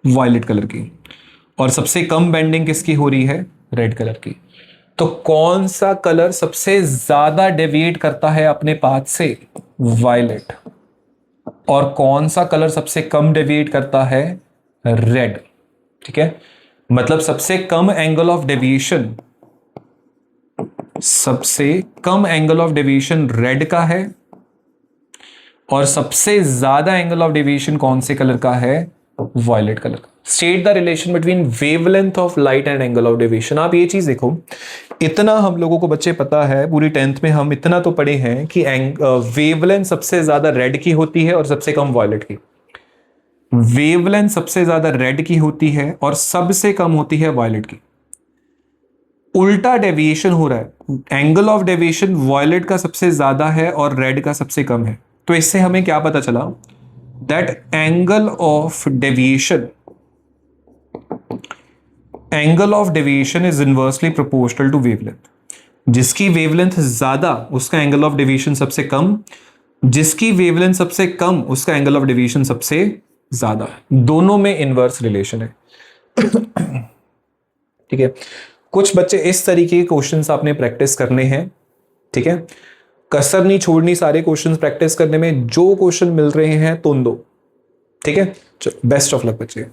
वायलेट कलर की, और सबसे कम बेंडिंग किसकी हो रही है, रेड कलर की। तो कौन सा कलर सबसे ज्यादा डेविएट करता है अपने पाथ से, वायलेट। और कौन सा कलर सबसे कम डेविएट करता है, रेड। ठीक है, मतलब सबसे कम एंगल ऑफ डेविएशन रेड का है, और सबसे ज्यादा एंगल ऑफ डेविएशन कौन से कलर का है, वायलेट कलर का। State the relation between wavelength of light and angle of deviation. आप ये चीज देखो, इतना हम लोगों को बच्चे पता है, पूरी 10th में हम इतना तो पढ़े हैं कि वेवलेंथ सबसे ज्यादा रेड की होती है और सबसे कम वायलेट की। वेवलेंथ सबसे ज्यादा रेड की होती है और सबसे कम होती है वायलेट की। उल्टा डेविएशन हो रहा है, एंगल ऑफ डेविएशन वायलेट का सबसे ज्यादा है और रेड का सबसे कम है। तो इससे हमें क्या पता चला, that angle of deviation is inversely proportional to wavelength. जिसकी वेवलेंथ ज्यादा उसका एंगल ऑफ डेविएशन सबसे कम, जिसकी वेवलेंथ सबसे कम उसका एंगल ऑफ डेविएशन सबसे ज्यादा। दोनों में इनवर्स रिलेशन है। ठीक है, कुछ बच्चे इस तरीके के क्वेश्चंस आपने प्रैक्टिस करने हैं। ठीक है, कसर नहीं छोड़नी सारे क्वेश्चंस प्रैक्टिस करने में। जो क्वेश्चन मिल रहे हैं तुम दो। ठीक है, चलो बेस्ट ऑफ लक बच्चे।